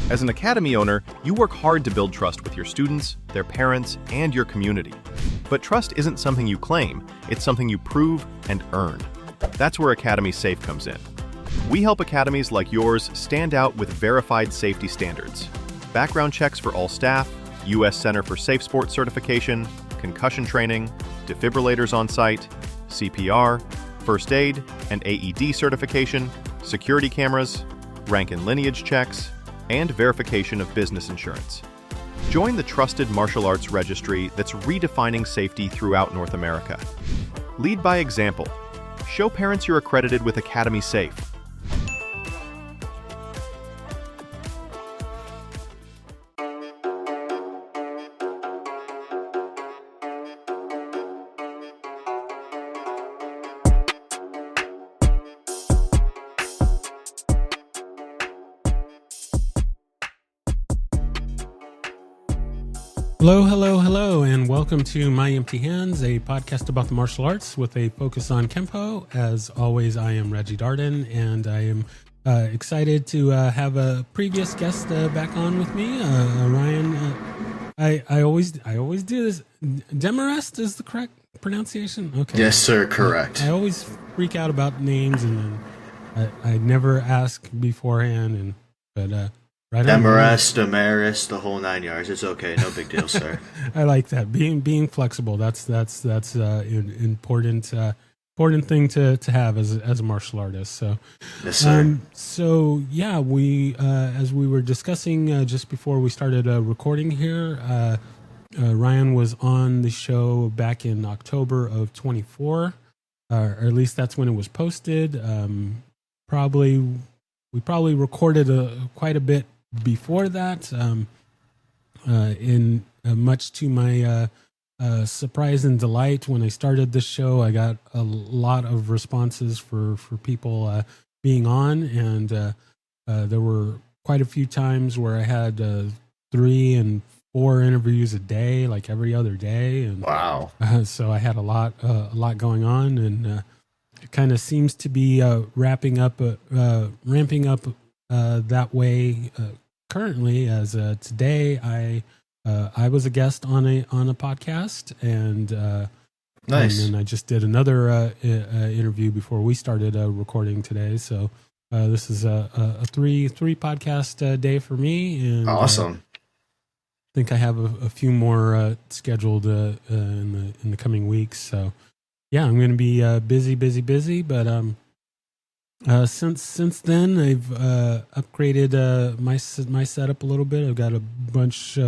As an academy owner, you work hard to build trust with your students, their parents, and your community. But trust isn't something you claim, it's something you prove and earn. That's where Academy Safe comes in. We help academies like yours stand out with verified safety standards. Background checks for all staff, U.S. Center for Safe Sport certification, concussion training, defibrillators on site, CPR, first aid and AED certification, security cameras, rank and lineage checks, and verification of business insurance. Join the trusted martial arts registry that's redefining safety throughout North America. Lead by example. Show parents you're accredited with Academy Safe. Hello, and welcome to My Empty Hands, a podcast about the martial arts with a focus on Kempo. As always, I am Reggie Darden, and I am excited to have a previous guest back on with me, Ryan. I always do this. Demarest is the correct pronunciation? Okay. Yes, sir, correct. I always freak out about names, and then I never ask beforehand, but right Demarest, the whole 9 yards. It's okay, no big deal, sir. I like that. Being flexible. That's an important thing to have as a martial artist. So, yes, sir. We as we were discussing just before we started recording here, Ryan was on the show back in October of 24, or at least that's when it was posted. We probably recorded quite a bit before that, much to my surprise and delight, when I started this show, I got a lot of responses for people being on, and there were quite a few times where I had 3 and 4 interviews a day, like every other day, and wow. So I had a lot going on, and it kind of seems to be ramping up that way currently. As today, I was a guest on a podcast, and nice. And then I just did another interview before we started recording today. So this is a three podcast day for me, and awesome. I think I have a few more scheduled in the coming weeks. So yeah, I'm going to be busy, but since then, I've upgraded my setup a little bit. I've got a bunch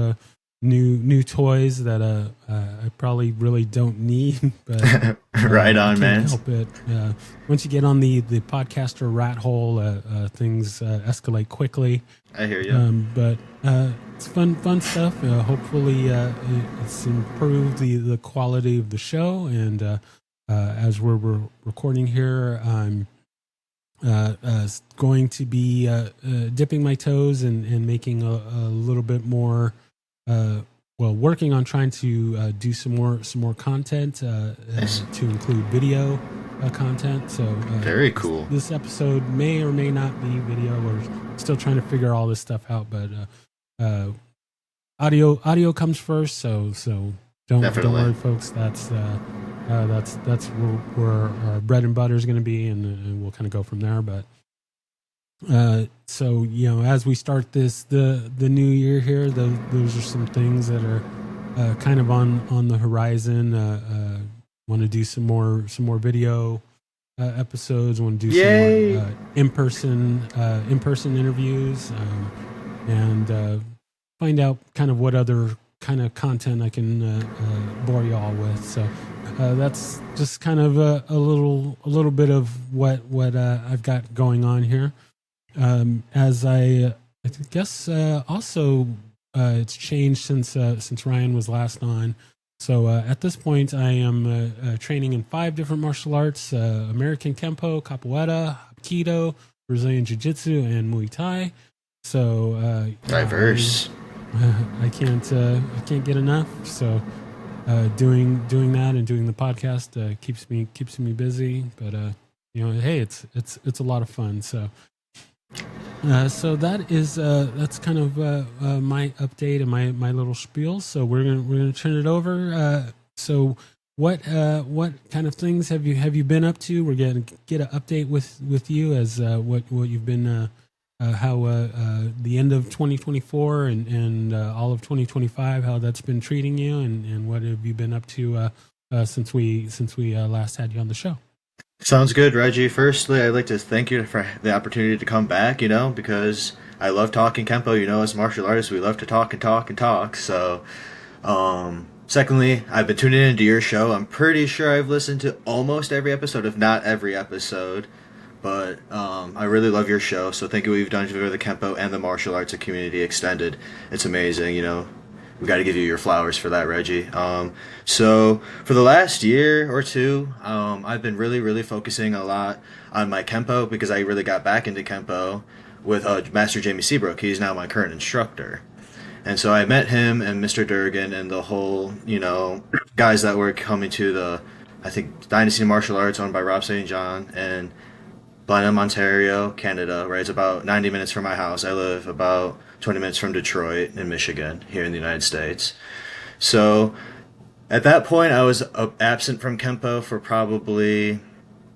new toys that I probably really don't need, but right on, man. Help it. Once you get on the podcaster rat hole, things escalate quickly. I hear you. But it's fun stuff. Hopefully, it's improved the quality of the show. And as we're recording here, I'm going to be dipping my toes and making a little bit more. Working on trying to do some more content nice. To include video content. So very cool. This episode may or may not be video. We're still trying to figure all this stuff out, but audio comes first. So don't worry, folks. That's where our bread and butter is going to be, and we'll kind of go from there. But so as we start the new year here, those are some things that are kind of on the horizon. Want to do some more video episodes. Want to do some more in-person interviews, and find out kind of what other kind of content I can bore you all with. So that's just kind of a little bit of what I've got going on here. As I guess also it's changed since Ryan was last on. So at this point, I am training in 5 different martial arts: American Kempo, Capoeira, Aikido, Brazilian Jiu-Jitsu, and Muay Thai. So diverse. I can't get enough. So doing that and doing the podcast keeps me busy. But hey, it's a lot of fun. So So that's kind of my update and my little spiel. So we're gonna turn it over. So what kind of things have you been up to? We're gonna get an update with you as what you've been how the end of 2024 and all of 2025, how that's been treating you, and what have you been up to since we last had you on the show. Sounds good, Reggie. Firstly, I'd like to thank you for the opportunity to come back, because I love talking Kempo. As martial artists, we love to talk and talk and talk. So, secondly, I've been tuning into your show. I'm pretty sure I've listened to almost every episode, if not every episode. But I really love your show, so thank you what you've done for the Kempo and the martial arts community extended. It's amazing, We got to give you your flowers for that, Reggie. So for the last year or two, I've been really, really focusing a lot on my Kempo because I really got back into Kempo with Master Jamie Seabrook. He's now my current instructor. And so I met him and Mr. Durgan and the whole, guys that were coming to the, I think, Dynasty Martial Arts owned by Rob St. John and Blenheim, Ontario, Canada, right? It's about 90 minutes from my house. I live about 20 minutes from Detroit in Michigan, here in the United States. So at that point, I was absent from Kempo for probably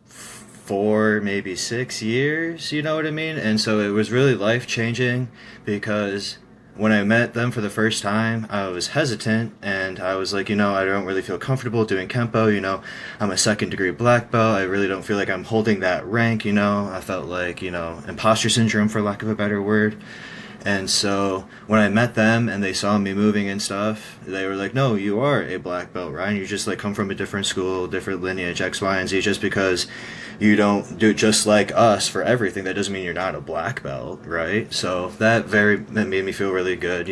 4, maybe 6 years, you know what I mean? And so it was really life-changing because when I met them for the first time, I was hesitant, and I was like, I don't really feel comfortable doing Kempo, I'm a second-degree black belt, I really don't feel like I'm holding that rank, I felt like, imposter syndrome, for lack of a better word. And so when I met them and they saw me moving and stuff, they were like, no, you are a black belt, Ryan. You just come from a different school, different lineage, X, Y, and Z. Just because you don't do it just like us for everything, that doesn't mean you're not a black belt, right? So that made me feel really good,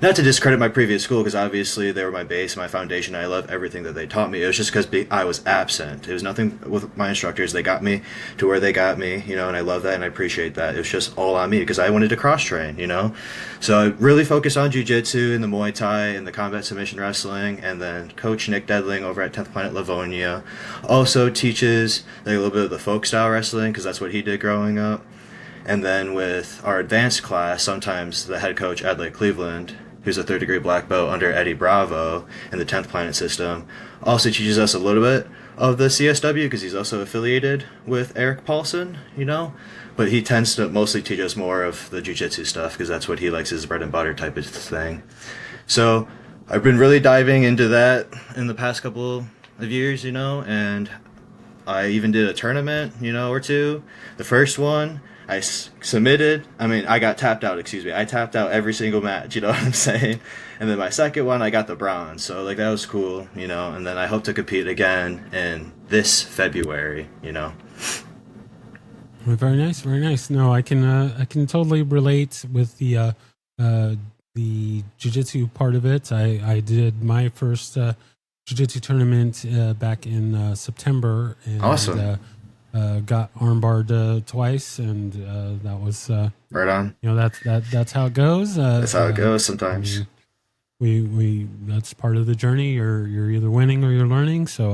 Not to discredit my previous school, because obviously they were my base, my foundation. I love everything that they taught me. It was just because I was absent. It was nothing with my instructors. They got me to where they got me, and I love that and I appreciate that. It was just all on me because I wanted to cross-train, So I really focused on jiu-jitsu and the Muay Thai and the combat submission wrestling, and then Coach Nick Dedling over at 10th Planet Livonia also teaches a little bit of the folk style wrestling because that's what he did growing up. And then with our advanced class, sometimes the head coach, Adlai Cleveland, who's a third-degree black belt under Eddie Bravo in the 10th Planet system, also teaches us a little bit of the CSW because he's also affiliated with Eric Paulson, But he tends to mostly teach us more of the jiu-jitsu stuff because that's what he likes, his bread and butter type of thing. So I've been really diving into that in the past couple of years, and I even did a tournament, or two. The first one, I submitted. I got tapped out, I tapped out every single match, you know what I'm saying? And then my second one, I got the bronze. So, that was cool, And then I hope to compete again in this February, Very nice, very nice. No, I can totally relate with the jiu-jitsu part of it. I did my first jiu-jitsu tournament back in September. And, awesome. Got armbarred twice, and that was right on. That's how it goes. That's how it goes sometimes. We that's part of the journey. You're either winning or you're learning. So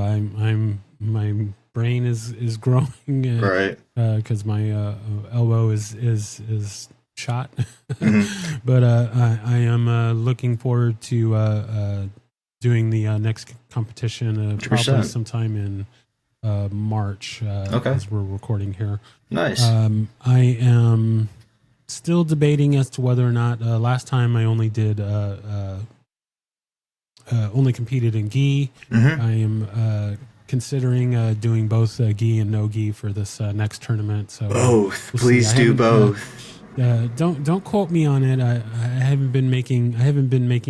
my brain is growing, right? Because my elbow is shot. Mm-hmm. But I am looking forward to doing the next competition probably sometime in March, okay, as we're recording here. Nice. I am still debating as to whether or not last time I only did only competed in gi. Mm-hmm. I am considering doing both gi and no gi for this next tournament. So both, we'll please do both. Don't quote me on it. I haven't been making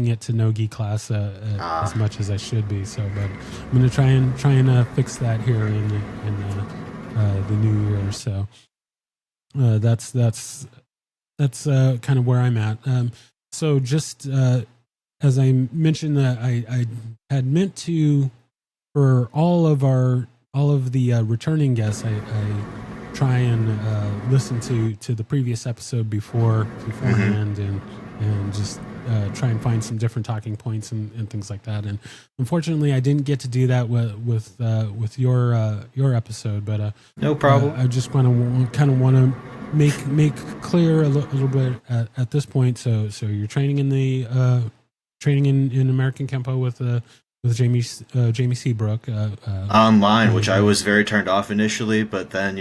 it to no gi class as much as I should be. So, but I'm gonna try and fix that here in the new year. So that's kind of where I'm at. So just as I mentioned, that I had meant to, for all of the returning guests, I try and listen to the previous episode beforehand, and just try and find some different talking points and things like that. And unfortunately, I didn't get to do that with your episode. But no problem. I just want to make clear a little bit at this point. So you're training in the training in American Kempo with Jamie Seabrook online, which I was very turned off initially, but then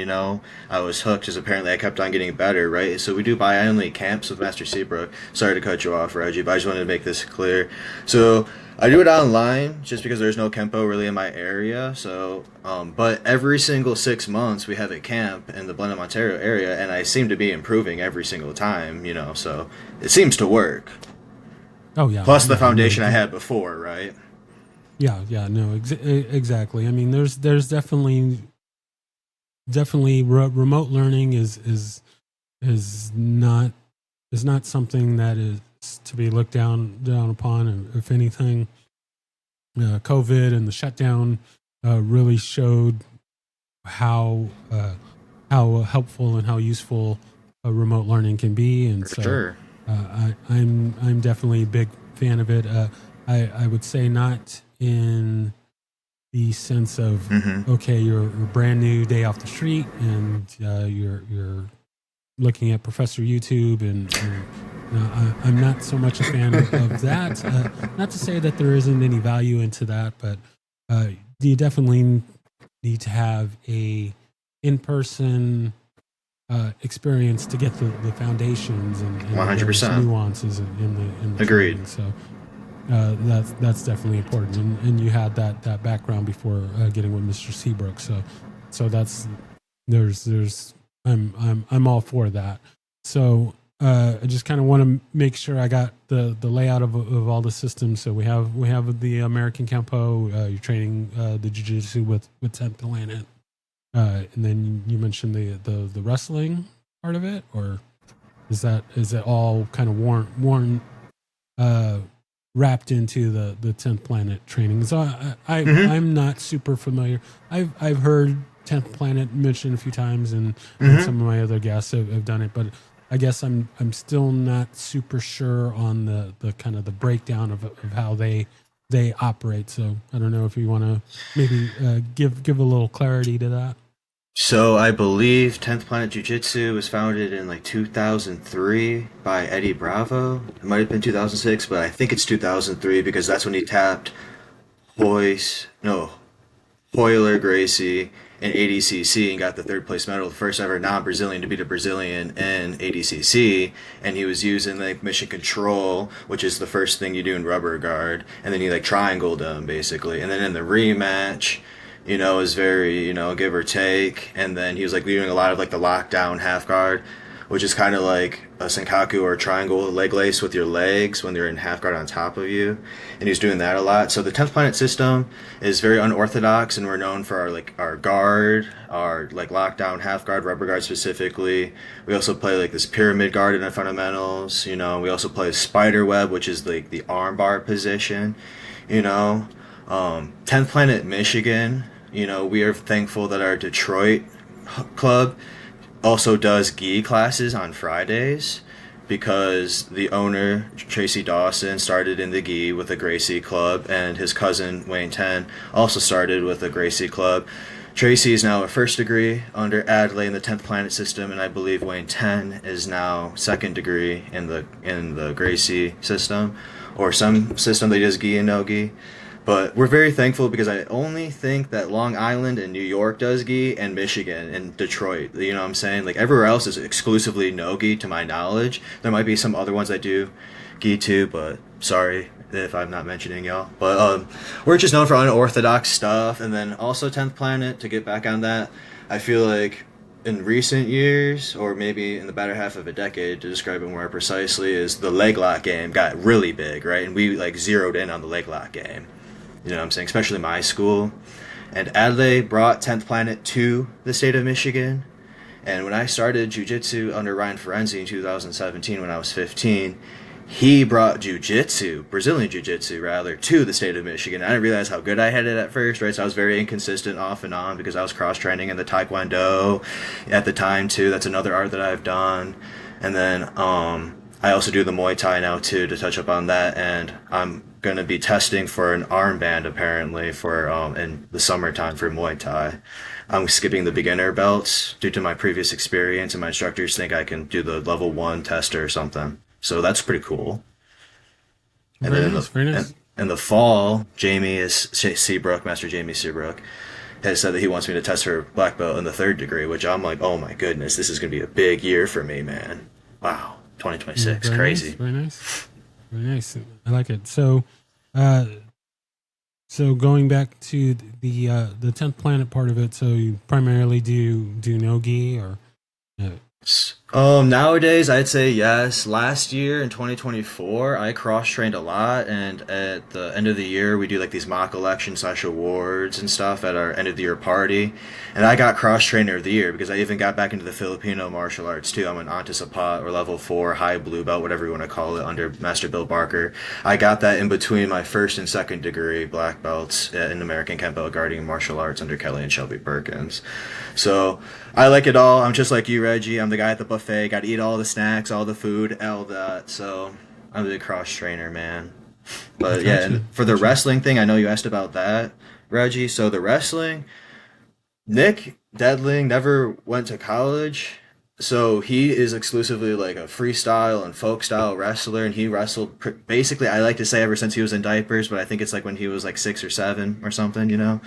I was hooked because apparently I kept on getting better, right? So we do bi-annually camps with Master Seabrook. Sorry to cut you off, Reggie, but I just wanted to make this clear. So I do it online just because there's no Kempo really in my area. So, but every single 6 months we have a camp in the Blenheim, Ontario area, and I seem to be improving every single time, so it seems to work. Oh yeah. Plus the foundation I had before, right? Yeah, no, exactly. I mean, there's definitely remote learning is not something that is to be looked down upon. And if anything, COVID and the shutdown really showed how helpful and how useful remote learning can be. And For sure. I'm definitely a big fan of it. I would say not in the sense of okay, you're a brand new day off the street and you're looking at Professor YouTube and I'm not so much a fan of that. Not to say that there isn't any value into that, but you definitely need to have a in-person experience to get the foundations and 100% nuances in the agreed. training. So that's definitely important, and you had that background before getting with Mr. Seabrook. So that's I'm all for that. So I just kind of want to make sure I got the layout of all the systems. So we have the American Kempo. You're training the Jiu-Jitsu with 10th Planet, and then you mentioned the wrestling part of it, or is it all kind of worn wrapped into the 10th Planet training? So I'm not super familiar. I've heard 10th Planet mentioned a few times, and some of my other guests have done it, but I guess I'm still not super sure on the kind of the breakdown of how they operate. So I don't know if you want to maybe give a little clarity to that. So I believe 10th Planet Jiu-Jitsu was founded in like 2003 by Eddie Bravo. It might have been 2006, but I think it's 2003 because that's when he tapped Hoyler Gracie in ADCC and got the third place medal, the first ever non-Brazilian to beat a Brazilian in ADCC. And he was using like mission control, which is the first thing you do in rubber guard, and then he like triangled him basically. And then in the rematch, is very, give or take. And then he was like doing a lot of like the lockdown half guard, which is kind of like a senkaku or a triangle leg lace with your legs when they're in half guard on top of you. And he was doing that a lot. So the 10th Planet system is very unorthodox, and we're known for our guard, our like lockdown half guard, rubber guard specifically. We also play like this pyramid guard in the fundamentals. We also play spider web, which is like the arm bar position. 10th Planet Michigan, we are thankful that our Detroit club also does gi classes on Fridays because the owner, Tracy Dawson, started in the gi with a Gracie club, and his cousin, Wayne 10, also started with a Gracie club. Tracy is now a first degree under Adley in the 10th Planet system, and I believe Wayne 10 is now second degree in the Gracie system, or some system that does gi and no gi. But we're very thankful because I only think that Long Island and New York does gi, and Michigan and Detroit. You know what I'm saying? Like everywhere else is exclusively no gi to my knowledge. There might be some other ones that do gi too, but sorry if I'm not mentioning y'all. But we're just known for unorthodox stuff. And then also 10th Planet, to get back on that, I feel like in recent years, or maybe in the better half of a decade, to describe it more precisely, is the leg lock game got really big, right? And we like zeroed in on the leg lock game. You know what I'm saying? Especially my school. And Adley brought 10th Planet to the state of Michigan. And when I started jiu-jitsu under Ryan Ferenzi in 2017 when I was 15, he brought jiu-jitsu, Brazilian jiu-jitsu rather, to the state of Michigan. I didn't realize how good I had it at first, right? So I was very inconsistent off and on because I was cross-training in the Taekwondo at the time too. That's another art that I've done. And then I also do the Muay Thai now too, to touch up on that, and I'm going to be testing for an armband apparently for in the summertime for Muay Thai. I'm skipping the beginner belts due to my previous experience, and my instructors think I can do the level 1 tester or something. So that's pretty cool. And Very then nice, very nice. in the fall, Seabrook, Master Jamie Seabrook, has said that he wants me to test for black belt in the 3rd degree, which I'm like, oh my goodness, this is going to be a big year for me, man. Wow, 2026, Very crazy. nice, very nice, very nice. I like it. So, so going back to the 10th planet part of it, so you primarily do no-gi or Nowadays, I'd say yes. Last year in 2024, I cross trained a lot, and at the end of the year, we do like these mock election slash awards and stuff at our end of the year party. And I got cross trainer of the year because I even got back into the Filipino martial arts too. I'm an Onta or level 4 high blue belt, whatever you want to call it, under Master Bill Barker. I got that in between my 1st and 2nd degree black belts in American Kempo guarding martial arts under Kelly and Shelby Perkins. So I like it all. I'm just like you, Reggie. I'm the guy at the buffet. Got to eat all the snacks, all the food, all that. So I'm a cross trainer, man. But Gotcha. yeah, and for the wrestling thing, I know you asked about that, Reggie. So the wrestling, Nick Deadling never went to college. So he is exclusively like a freestyle and folk style wrestler, and he wrestled basically, I like to say, ever since he was in diapers, but I think it's like when he was like 6 or 7 or something, you know.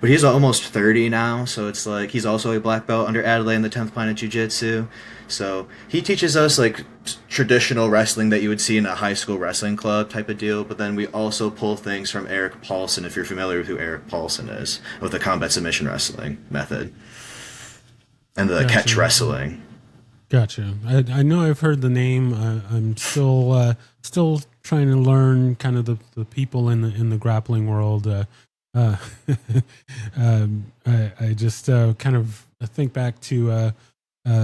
But he's almost 30 now, so it's like he's also a black belt under Adelaide in the 10th Planet Jiu-Jitsu. So he teaches us like traditional wrestling that you would see in a high school wrestling club type of deal, but then we also pull things from Eric Paulson, if you're familiar with who Eric Paulson is, with the combat submission wrestling method and the catch wrestling. Gotcha. I know I've heard the name. I'm still trying to learn kind of the people in the grappling world. I just kind of think back to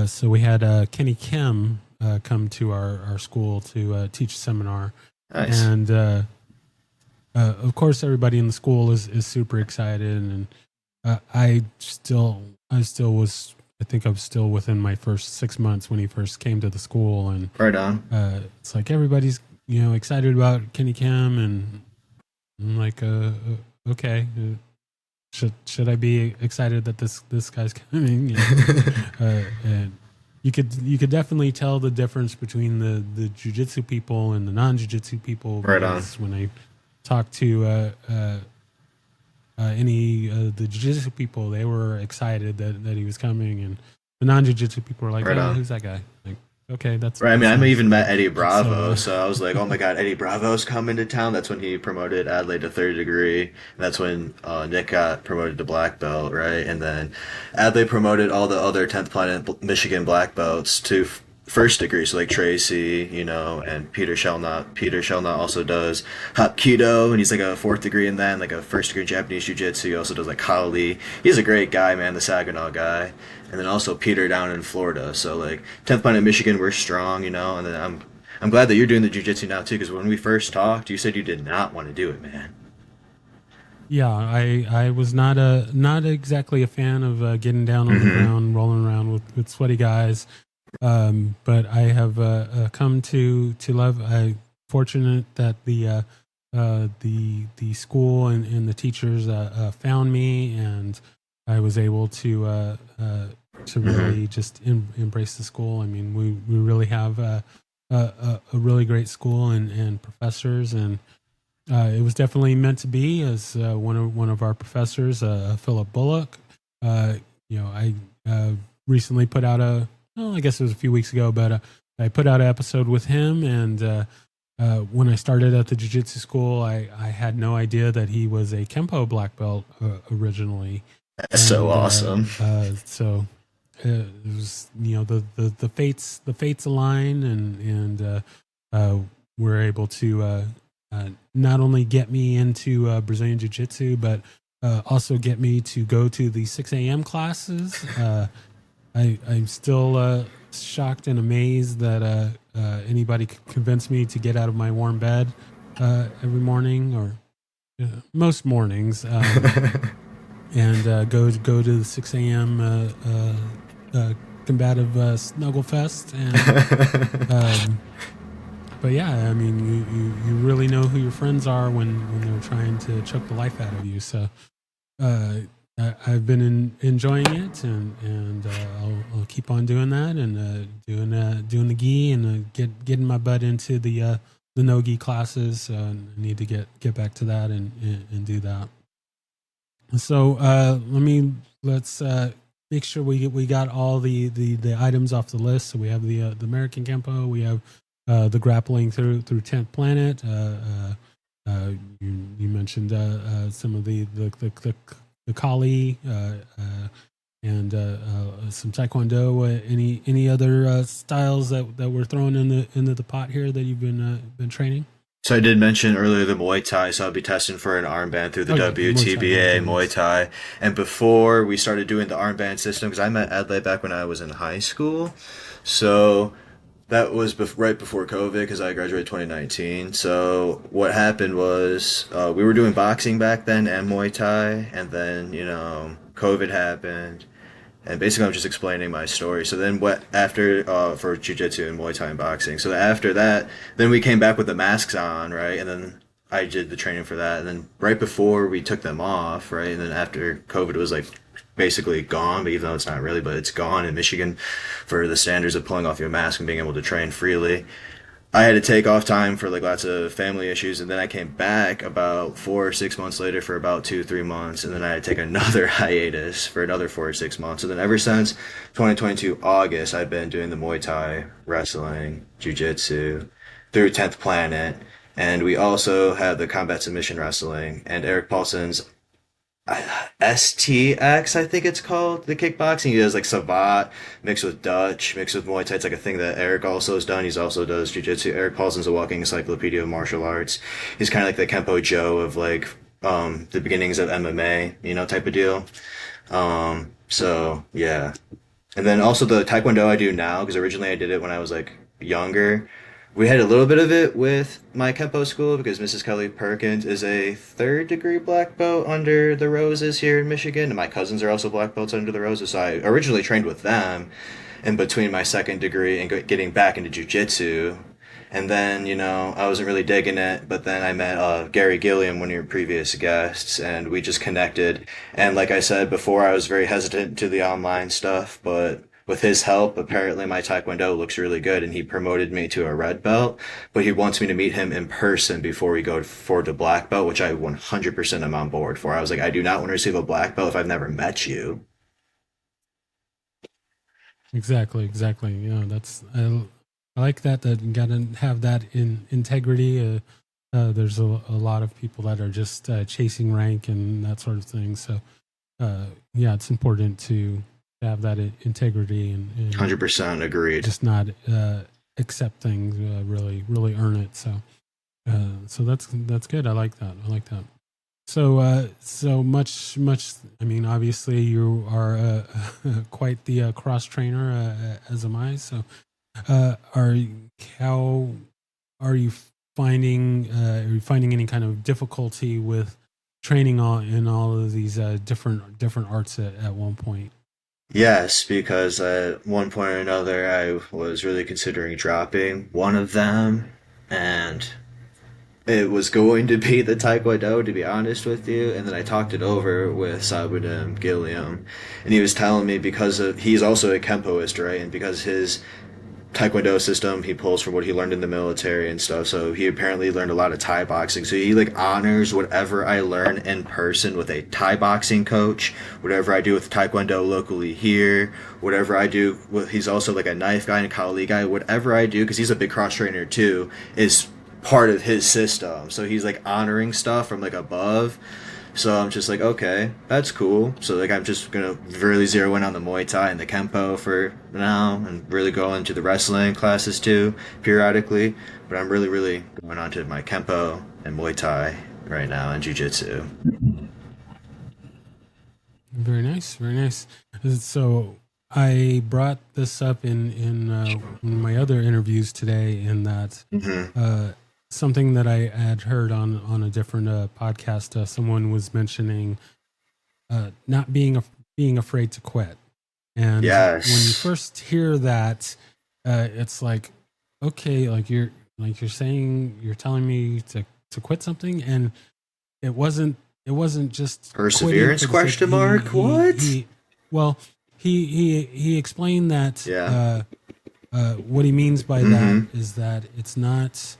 so we had Kenny Kim come to our school to teach a seminar. Nice. And of course everybody in the school is super excited, and I think I was still within my first 6 months when he first came to the school, and Right on. it's like everybody's excited about Kenny Kim, and I'm like, okay, should I be excited that this guy's coming? And you could definitely tell the difference between the jiu-jitsu people and the non-jiu-jitsu people. Right on. When I talk to any the jiu-jitsu people, they were excited that he was coming, and the non-jiu-jitsu people were like, Right on. who's that guy? Like, okay, that's Right. I mean, that's I nice. even met Eddie Bravo, So, so I was like, "Oh my God, Eddie Bravo's coming to town." That's when he promoted Adelaide to 3rd degree. And that's when Nick got promoted to black belt, right? And then Adelaide promoted all the other 10th Planet Michigan black belts to 1st degree, so like Tracy, and Peter Shellnut. Peter Shellnut also does Hapkido, and he's like a 4th degree in that, and like a 1st degree Japanese Jiu-Jitsu. He also does like Kali. He's a great guy, man, the Saginaw guy. And then also Peter down in Florida. So like 10th Planet Michigan, we're strong, and then I'm glad that you're doing the jiu-jitsu now too, because when we first talked, you said you did not want to do it, man. yeah, I was not exactly a fan of getting down on the ground, rolling around with sweaty guys. But I have come to love. I'm fortunate that the school and the teachers found me, and I was able to really just embrace the school. I mean, we really have a really great school and professors, and it was definitely meant to be. As one of our professors, Philip Bullock, I recently put out I guess it was a few weeks ago, but I put out an episode with him, and when I started at the jiu-jitsu school, I had no idea that he was a Kempo black belt originally. That's so awesome. So it was, the fates align, and we're able to not only get me into Brazilian Jiu-Jitsu, but also get me to go to the 6 a.m. classes. I'm still shocked and amazed that anybody could convince me to get out of my warm bed every morning, or most mornings, and go to the 6 a.m. Combative Snuggle Fest, and but yeah, I mean, you really know who your friends are when they're trying to choke the life out of you. So uh, I've been enjoying it, and I'll keep on doing that, and doing the gi, and getting my butt into the no gi classes. I need to get back to that and do that. So let's make sure we got all the items off the list. So we have the American Kempo, we have the grappling through 10th Planet. You mentioned some of the Kali and some Taekwondo. Any other styles that we're throwing into the pot here that you've been training? So I did mention earlier the Muay Thai, so I'll be testing for an armband through the Okay, WTBA Muay Muay Thai. And before we started doing the armband system, because I met Adlai back when I was in high school, so that was right before COVID, because I graduated 2019. So what happened was we were doing boxing back then and Muay Thai, and then COVID happened, and basically I'm just explaining my story. So then what after for jiu-jitsu and Muay Thai and boxing. So after that, then we came back with the masks on, right? And then I did the training for that. And then right before we took them off, right? And then after COVID was like basically gone, but even though it's not really, but it's gone in Michigan for the standards of pulling off your mask and being able to train freely. I had to take off time for like lots of family issues, and then I came back about 4 or 6 months later for about 2 3 months, and then I had to take another hiatus for another 4 or 6 months, and then ever since 2022 August, I've been doing the Muay Thai, wrestling, Jiu-Jitsu through 10th Planet, and we also have the combat submission wrestling and Eric Paulson's STX, I think it's called, the kickboxing. He does like Savat mixed with Dutch, mixed with Muay Thai. It's like a thing that Eric also has done. He's also does Jiu-Jitsu. Eric Paulson's a walking encyclopedia of martial arts. He's kind of like the Kempo Joe of like the beginnings of MMA, type of deal. So yeah. And then also the Taekwondo I do now, because originally I did it when I was like younger. We had a little bit of it with my Kempo school because Mrs. Kelly Perkins is a third degree black belt under the Roses here in Michigan, and my cousins are also black belts under the Roses. So I originally trained with them in between my second degree and getting back into jujitsu. And then, I wasn't really digging it, but then I met Gary Gilliam, one of your previous guests, and we just connected. And like I said before, I was very hesitant to the online stuff, but with his help, apparently my Taekwondo looks really good, and he promoted me to a red belt, but he wants me to meet him in person before we go forward to black belt, which I 100% am on board for. I was like, I do not want to receive a black belt if I've never met you. Exactly. I like that you got to have that in integrity. There's a lot of people that are just chasing rank and that sort of thing. So yeah, it's important to have that integrity and 100% agreed. Just not accept things, really earn it. So that's good. I like that. So much. I mean, obviously you are quite the cross trainer, as am I. So, how are you finding? Are you finding any kind of difficulty with training in all of these different arts at one point? Yes, because at one point or another, I was really considering dropping one of them, and it was going to be the Taekwondo, to be honest with you. And then I talked it over with Sabudim Gilliam, and he was telling me he's also a Kempoist, right? And because his Taekwondo system, he pulls from what he learned in the military and stuff. So he apparently learned a lot of Thai boxing. So he like honors whatever I learn in person with a Thai boxing coach. Whatever I do with Taekwondo locally here, whatever I do he's also like a knife guy and a Kali guy. Whatever I do, because he's a big cross trainer too, is part of his system. So he's like honoring stuff from like above. So I'm just like, okay, that's cool. So like I'm just gonna really zero in on the Muay Thai and the Kempo for now, and really go into the wrestling classes too, periodically. But I'm really going on to my Kempo and Muay Thai right now, and Jiu-Jitsu. Very nice. So I brought this up in one of my other interviews today, in that something that I had heard on a different podcast. Someone was mentioning not being afraid to quit, and yes, when you first hear that, it's like, okay, like like you're telling me to quit something, and it wasn't just Perseverance question mark? What? Well, he explained that Yeah. what he means by that is that it's not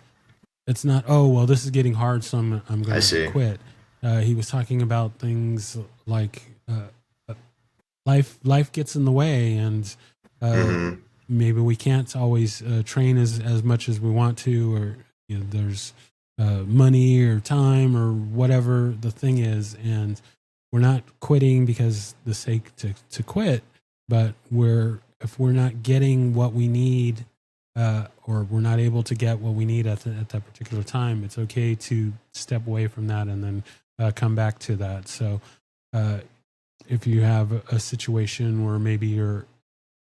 oh well, this is getting hard, so I'm I going to see. quit. He was talking about things like life gets in the way, and maybe we can't always train as much as we want to, or there's money or time or whatever the thing is, and we're not quitting because the sake to quit, but if we're not getting what we need, or we're not able to get what we need at that particular time, it's okay to step away from that and then come back to that. So if you have a situation where maybe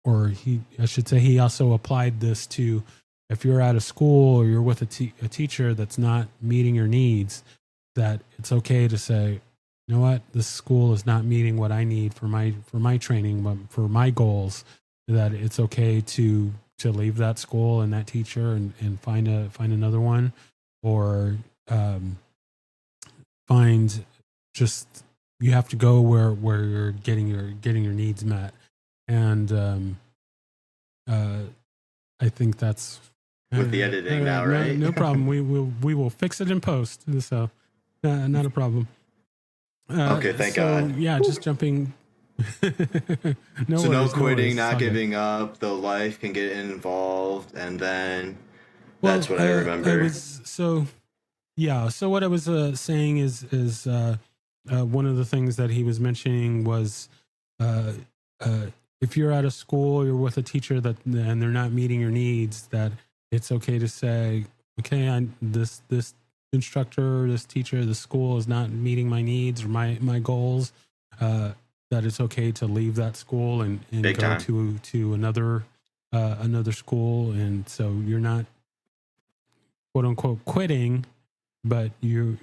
I should say he also applied this to, if you're at a school or you're with a teacher that's not meeting your needs, that it's okay to say, you know what, this school is not meeting what I need for my training, but for my goals, that it's okay to leave that school and that teacher and find another one, or find just, you have to go where you're getting your needs met. And I think that's With the editing now, right? No problem. We will fix it in post. So not a problem. Okay, thank God. Yeah, just jumping. No quitting, not Okay. giving up. Though life can get involved, and then that's what I remember. So what I was saying is one of the things that he was mentioning was if you're at a school, you're with a teacher and they're not meeting your needs, that it's okay to say, okay, this instructor, this teacher, the school is not meeting my needs or my goals. That it's okay to leave that school and go to another school, and so you're not quote unquote quitting, but you're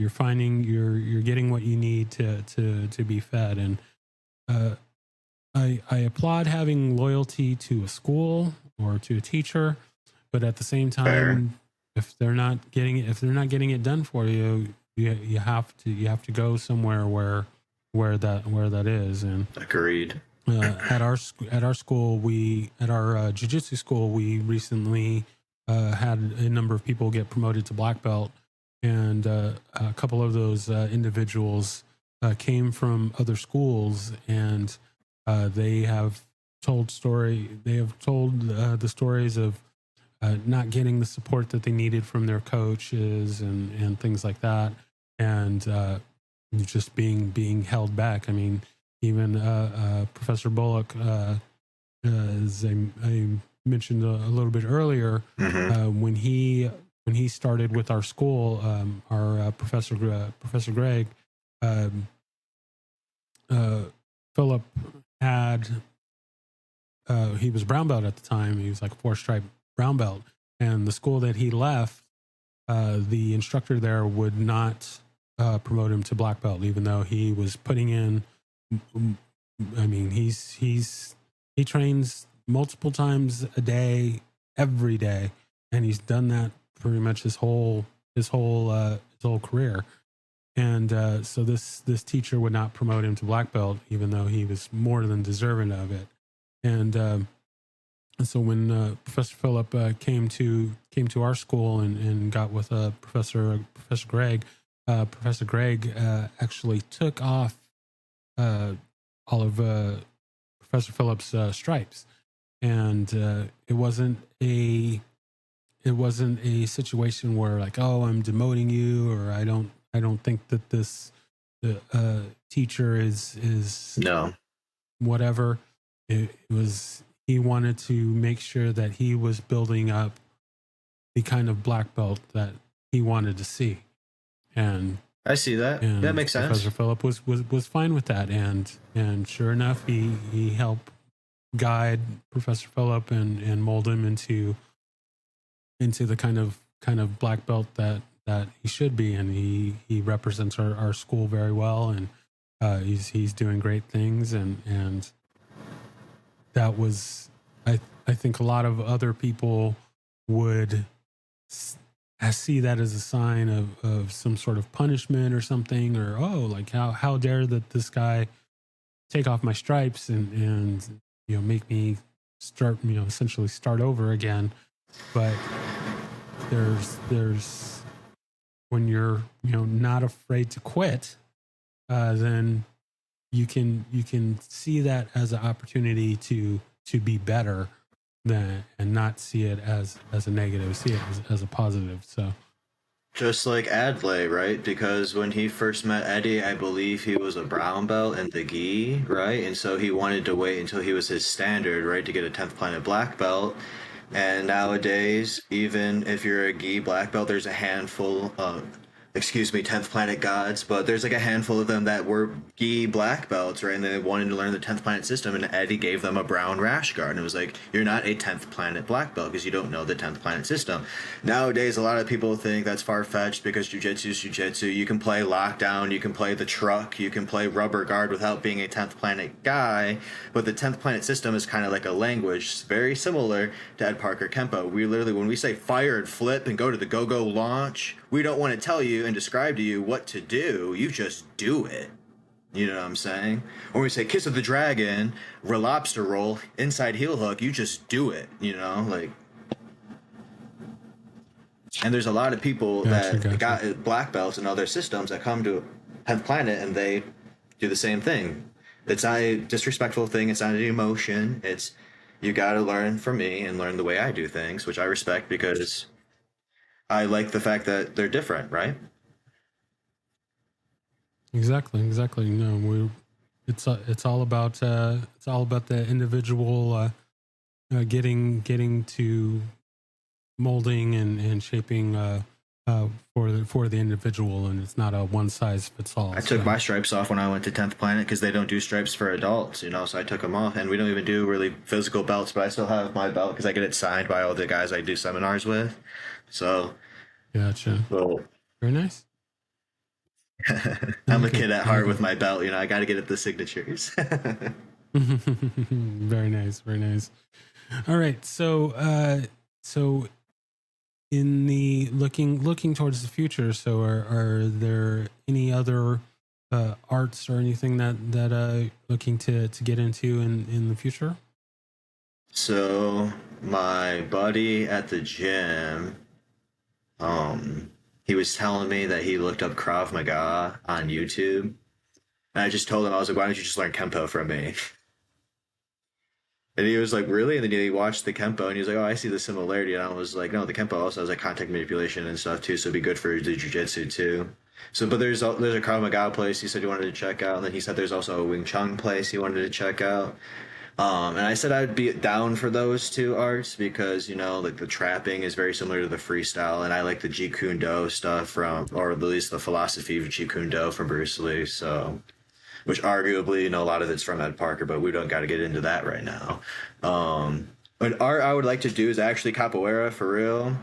finding you're getting what you need to be fed. And I applaud having loyalty to a school or to a teacher, but at the same time, Fair. if they're not getting it done for you, you have to go somewhere where that is. And Agreed. at our school, at our jiu-jitsu school, we recently had a number of people get promoted to black belt, and a couple of those individuals came from other schools, and they have told the stories of not getting the support that they needed from their coaches and things like that, and just being held back. I mean, even Professor Bullock, as I mentioned a little bit earlier, when he started with our school, our Professor Greg, Philip had he was brown belt at the time. He was like a 4-stripe brown belt, and the school that he left, the instructor there would not promote him to black belt, even though he was putting in. I mean, he trains multiple times a day, every day, and he's done that pretty much his whole career. And so this teacher would not promote him to black belt, even though he was more than deserving of it. And so when Professor Phillip came to our school and got with Professor Greg, Professor Greg actually took off all of Professor Phillip's stripes, and it wasn't a situation where like, oh, I'm demoting you, or I don't think that this teacher is no whatever. It was, he wanted to make sure that he was building up the kind of black belt that he wanted to see. And I see that. That makes sense. Professor Phillip was fine with that, and sure enough, he helped guide Professor Phillip and mold him into the kind of black belt that he should be, and he represents our school very well, and he's doing great things, and that was, I think a lot of other people would I see that as a sign of some sort of punishment or something, or like how dare that this guy take off my stripes and make me start essentially start over again. But there's when you're not afraid to quit, then you can see that as an opportunity to be better than, and not see it as a negative, see it as a positive. So Just like Adley, right? Because when he first met Eddie, I believe he was a brown belt in the gi, right? And so he wanted to wait until he was his standard, right, to get a 10th planet black belt. And nowadays, even if you're a gi black belt, there's a handful of, 10th planet gods, but there's like a handful of them that were gi black belts, right? And they wanted to learn the 10th planet system, and Eddie gave them a brown rash guard. And it was like, you're not a 10th planet black belt because you don't know the 10th planet system. Nowadays, a lot of people think that's far fetched because jiu-jitsu is jiu-jitsu. You can play lockdown, you can play the truck, you can play rubber guard without being a 10th planet guy. But the 10th planet system is kind of like a language, very similar to Ed Parker Kempo. We literally, when we say fire and flip and go to the go-go launch, we don't want to tell you and describe to you what to do. You just do it. You know what I'm saying? When we say kiss of the dragon, lobster roll, inside heel hook, you just do it. Like. And there's a lot of people that got black belts in other systems that come to 10th planet and they do the same thing. It's not a disrespectful thing. It's not an emotion. It's, you got to learn from me and learn the way I do things, which I respect because I like the fact that they're different, right? Exactly. No, it's all about the individual getting to molding and shaping for the individual, and it's not a one size fits all. I took my stripes off when I went to 10th planet because they don't do stripes for adults, so I took them off, and we don't even do really physical belts, but I still have my belt because I get it signed by all the guys I do seminars with. So gotcha. Well, very nice. I'm a kid at heart with my belt. I got to get at the signatures. Very nice. All right. So in the looking towards the future, so are there any other arts or anything that looking to get into in the future? So my buddy at the gym, he was telling me that he looked up Krav Maga on YouTube. And I just told him, I was like, why don't you just learn Kempo from me? And he was like, really? And then he watched the Kempo and he was like, oh, I see the similarity. And I was like, no, the Kempo also has like contact manipulation and stuff too, so it'd be good for the jiu-jitsu too. So, but there's a Krav Maga place he said he wanted to check out. And then he said there's also a Wing Chun place he wanted to check out. And I said I'd be down for those two arts because, like the trapping is very similar to the freestyle, and I like the Jeet Kune Do stuff or at least the philosophy of Jeet Kune Do from Bruce Lee. So, which arguably, a lot of it's from Ed Parker, but we don't got to get into that right now. But art I would like to do is actually capoeira for real,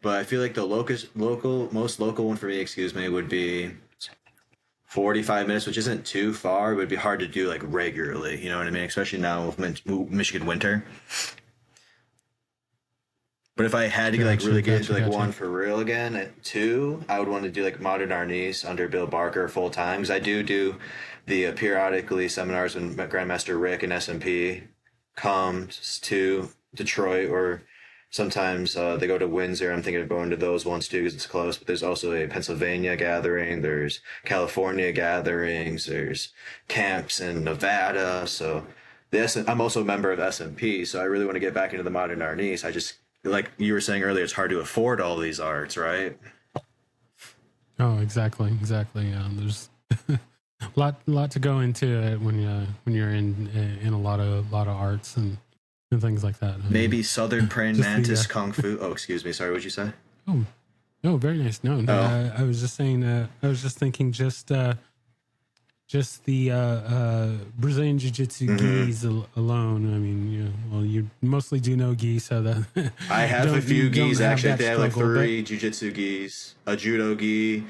but I feel like the most local one for me, would be 45 minutes, which isn't too far. It would be hard to do like regularly, you know what I mean? Especially now with Michigan winter. But if I had to really get into one for real again at 2, I would want to do like Modern Arnis under Bill Barker full time, because I do the periodically seminars when Grandmaster Rick and SMP comes to Detroit, or sometimes they go to Windsor. I'm thinking of going to those ones too because it's close. But there's also a Pennsylvania gathering. There's California gatherings. There's camps in Nevada. So I'm also a member of SMP. So I really want to get back into the Modern Arnis. I just, like you were saying earlier, it's hard to afford all these arts, right? Oh, exactly. There's a lot to go into it when you're in a lot of arts and things like that. Maybe Southern Praying Mantis Kung Fu. Oh, excuse me. Sorry, what'd you say? Oh, no, very nice. No, I was just saying. I was just thinking. Just the Brazilian Jiu-Jitsu gis alone. I mean, you mostly do know gi, so that I have a few gis actually. I have like 3 Jiu-Jitsu gis, a Judo gi, 2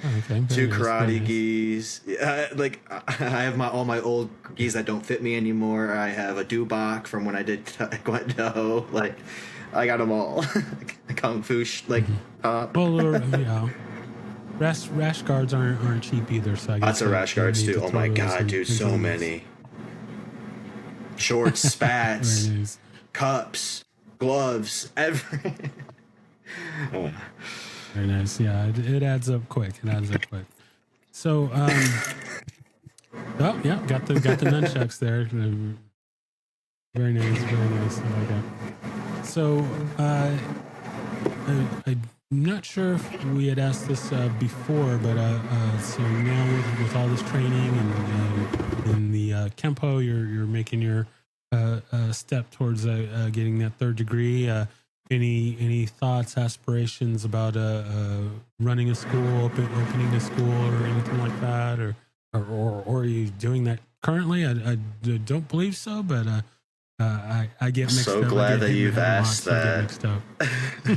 karate gis. I have all my old gis that don't fit me anymore. I have a Dubak from when I did Taekwondo. Like, I got them all. kung fu Well, rash guards aren't cheap either. So I guess Lots of rash guards need too. to Oh my throw those god, dude, into so the mix. many. Shorts, spats, Very nice. cups, gloves, every. Very nice. Yeah, it adds up quick. It adds up quick. So, oh yeah, got the nunchucks there. Very nice. Very nice. I like that. So, I'm not sure if we had asked this before, but so now with all this training and in the Kempo, you're making your step towards getting that third degree. Any thoughts, aspirations about running a school, opening a school, or anything like that, or are you doing that currently? I don't believe so, but I get mixed So up. glad that you've I asked get that. mixed up.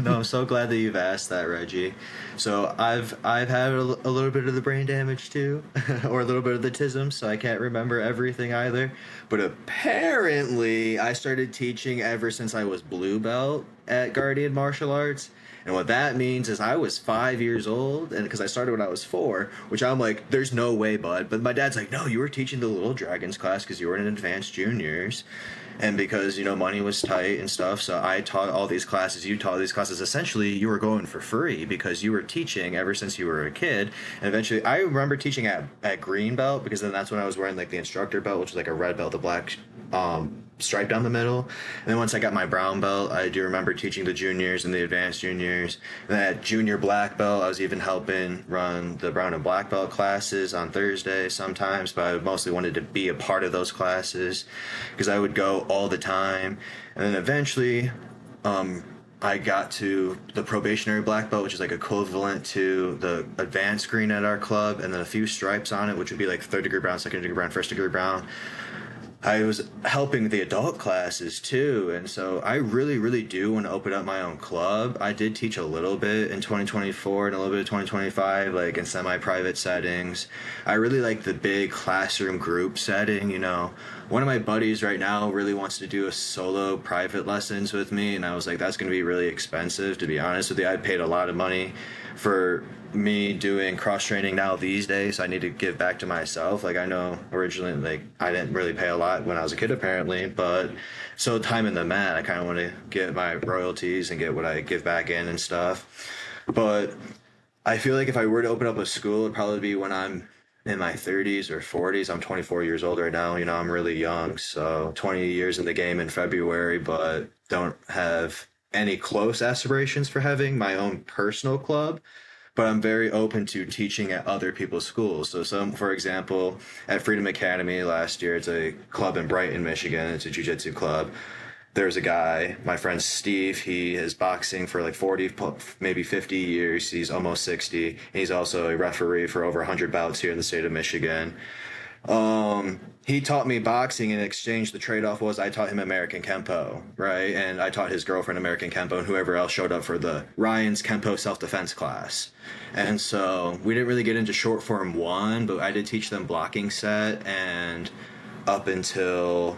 No, I'm so glad that you've asked that, Reggie. So I've had a little bit of the brain damage too, or a little bit of the tism, so I can't remember everything either. But apparently, I started teaching ever since I was blue belt at Guardian Martial Arts. And what that means is I was 5 years old, and because I started when I was 4, which I'm like, there's no way, bud. But my dad's like, no, you were teaching the Little Dragons class because you were in advanced juniors. And because, money was tight and stuff, so I taught all these classes, you taught these classes. Essentially, you were going for free because you were teaching ever since you were a kid. And eventually, I remember teaching at green belt because then that's when I was wearing like the instructor belt, which was like a red belt, the black stripe down the middle. And then once I got my brown belt, I do remember teaching the juniors and the advanced juniors. And then at junior black belt, I was even helping run the brown and black belt classes on Thursday sometimes, but I mostly wanted to be a part of those classes because I would go all the time. And then eventually, I got to the probationary black belt, which is like equivalent to the advanced green at our club, and then a few stripes on it, which would be like third degree brown, second degree brown, first degree brown. I was helping the adult classes too, and so I really, really do want to open up my own club. I did teach a little bit in 2024 and a little bit of 2025, like in semi-private settings. I really like the big classroom group setting, One of my buddies right now really wants to do a solo private lessons with me, and I was like, that's going to be really expensive, to be honest with you. I paid a lot of money for me doing cross training now these days. So I need to give back to myself. Like I know originally, like I didn't really pay a lot when I was a kid apparently, but so time in the mat, I kind of want to get my royalties and get what I give back in and stuff. But I feel like if I were to open up a school, it'd probably be when I'm in my 30s or 40s. I'm 24 years old right now. I'm really young. So 20 years in the game in February, but don't have any close aspirations for having my own personal club. But I'm very open to teaching at other people's schools. So for example, at Freedom Academy last year, it's a club in Brighton, Michigan. It's a jiu-jitsu club. There's a guy, my friend Steve, he is boxing for like 40, maybe 50 years. He's almost 60. He's also a referee for over 100 bouts here in the state of Michigan. He taught me boxing. In exchange, the trade-off was I taught him American Kempo, right? And I taught his girlfriend American Kempo and whoever else showed up for the Ryan's Kempo self-defense class. And so we didn't really get into short form 1, but I did teach them blocking set and up until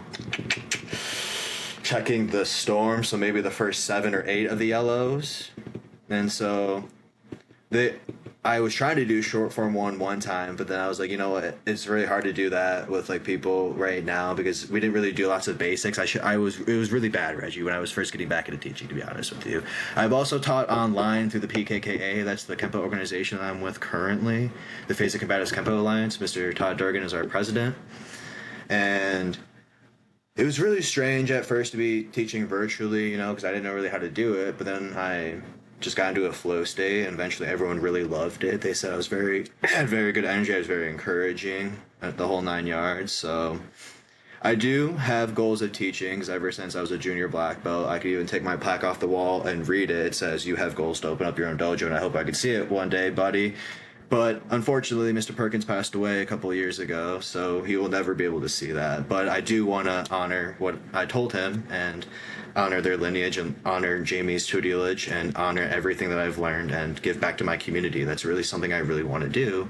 checking the storm, so maybe the first 7 or 8 of the yellows. And so I was trying to do short form one time, but then I was like, you know what? It's really hard to do that with like people right now because we didn't really do lots of basics. It was really bad, Reggie, when I was first getting back into teaching, to be honest with you. I've also taught online through the PKKA. That's the Kempo organization that I'm with currently, the Phase of Combatives Kempo Alliance. Mr. Todd Durgan is our president. And it was really strange at first to be teaching virtually, because I didn't know really how to do it. But then I just got into a flow state, and eventually everyone really loved it. They said I had very good energy. I was very encouraging at the whole 9 yards. So I do have goals of teaching, because ever since I was a junior black belt, I could even take my plaque off the wall and read it. It says, you have goals to open up your own dojo, and I hope I could see it one day, buddy. But unfortunately, Mr. Perkins passed away a couple of years ago, so he will never be able to see that. But I do want to honor what I told him and honor their lineage and honor Jamie's tutelage and honor everything that I've learned and give back to my community. That's really something I really want to do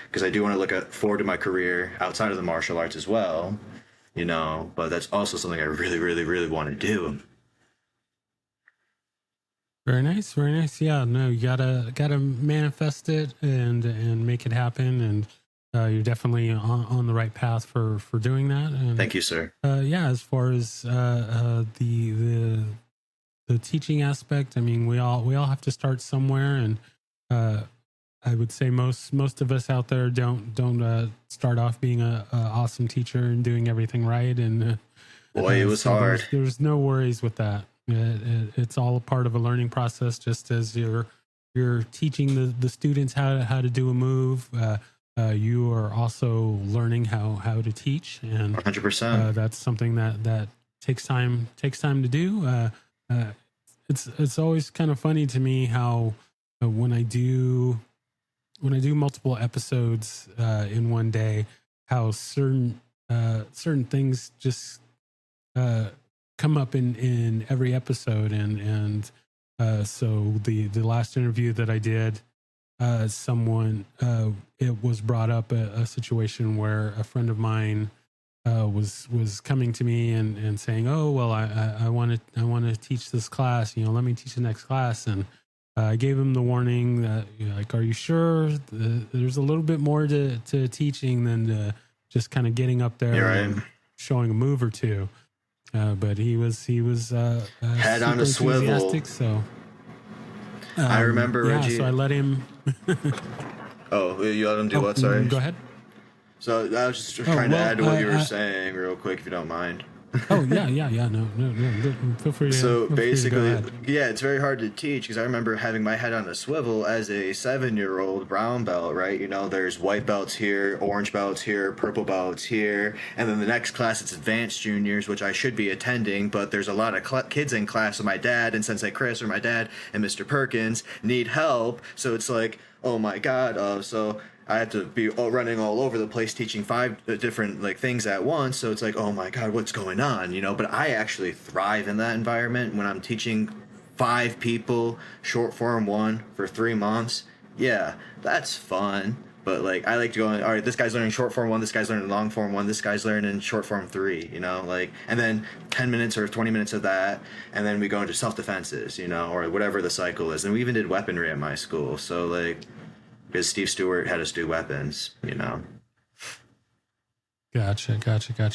because I do want to look forward to my career outside of the martial arts as well, but that's also something I really, really, really want to do. Very nice, very nice. Yeah, no, you gotta manifest it and make it happen, and you're definitely on the right path for doing that. And Thank you, sir. yeah, as far as the teaching aspect, I mean, we all have to start somewhere, and uh, I would say most of us out there don't start off being a awesome teacher and doing everything right, and Boy, it was so hard. there's no worries with that. It's all a part of a learning process, just as you're teaching the students how to do a move. You are also learning how to teach, and 100%. that's something that takes time to do. It's always kind of funny to me how when I do multiple episodes in one day, how certain things just come up in every episode, and so the last interview that I did, someone it was brought up a situation where a friend of mine was coming to me and saying, "Oh, well, I want to teach this class. Let me teach the next class." And I gave him the warning that, like, are you sure? There's a little bit more to teaching than just kind of getting up there and showing a move or two. But he was Head on a super swivel. enthusiastic. So I remember, yeah, Reggie. so I let him. Oh, you let him do what? Sorry. Go ahead. So I was just trying to well, add to what you were saying real quick, if you don't mind. Oh yeah. No. Feel free to. So feel free to go basically, ahead. yeah, it's very hard to teach because I remember having my head on a swivel as a 7-year-old brown belt, right? There's white belts here, orange belts here, purple belts here, and then the next class it's advanced juniors, which I should be attending, but there's a lot of kids in class, so my dad and Sensei Chris or my dad and Mr. Perkins need help, so it's like, oh my god, so I have to be running all over the place teaching 5 different things at once. So it's like, oh my god, what's going on? But I actually thrive in that environment when I'm teaching 5 people short form 1 for 3 months. Yeah, that's fun. But I like to go, all right, this guy's learning short form 1, this guy's learning long form 1, this guy's learning short form 3, and then 10 minutes or 20 minutes of that, and then we go into self-defenses, or whatever the cycle is. And we even did weaponry at my school. So because Steve Stewart had us do weapons. Gotcha.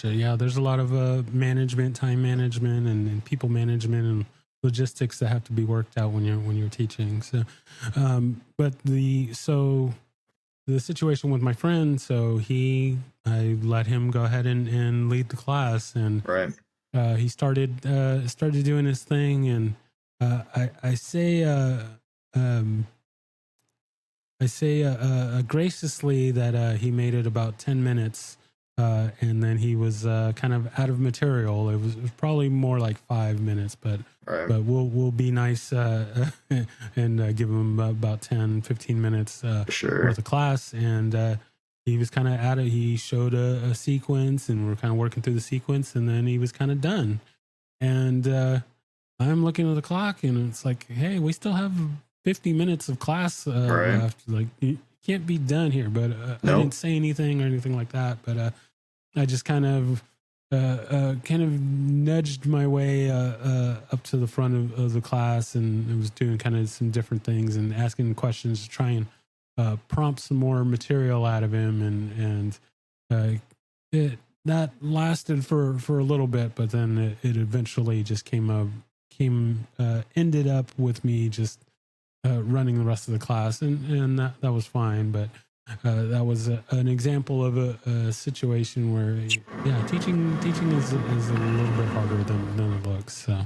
Yeah, there's a lot of management, time management, and people management and logistics that have to be worked out when you're teaching. So, but the situation with my friend, so I let him go ahead and lead the class, and Right. He started doing his thing, and I say graciously that he made it about 10 minutes, and then he was kind of out of material. It was probably more like 5 minutes, but Right. but we'll be nice and give him about 10-15 minutes Sure. worth of class. And he was kind of at it. He showed a sequence, and we're kind of working through the sequence, and then he was kind of done. And I'm looking at the clock, and it's like, hey, we still have 50 minutes of class left. Like, you can't be done here. But I didn't say anything or anything like that. But I just kind of nudged my way up to the front of the class, and I was doing kind of some different things and asking questions to try and prompt some more material out of him. And that lasted for a little bit, but then it eventually just ended up with me just running the rest of the class, and that was fine. But that was an example of a situation where, yeah, teaching is a little bit harder than it looks. So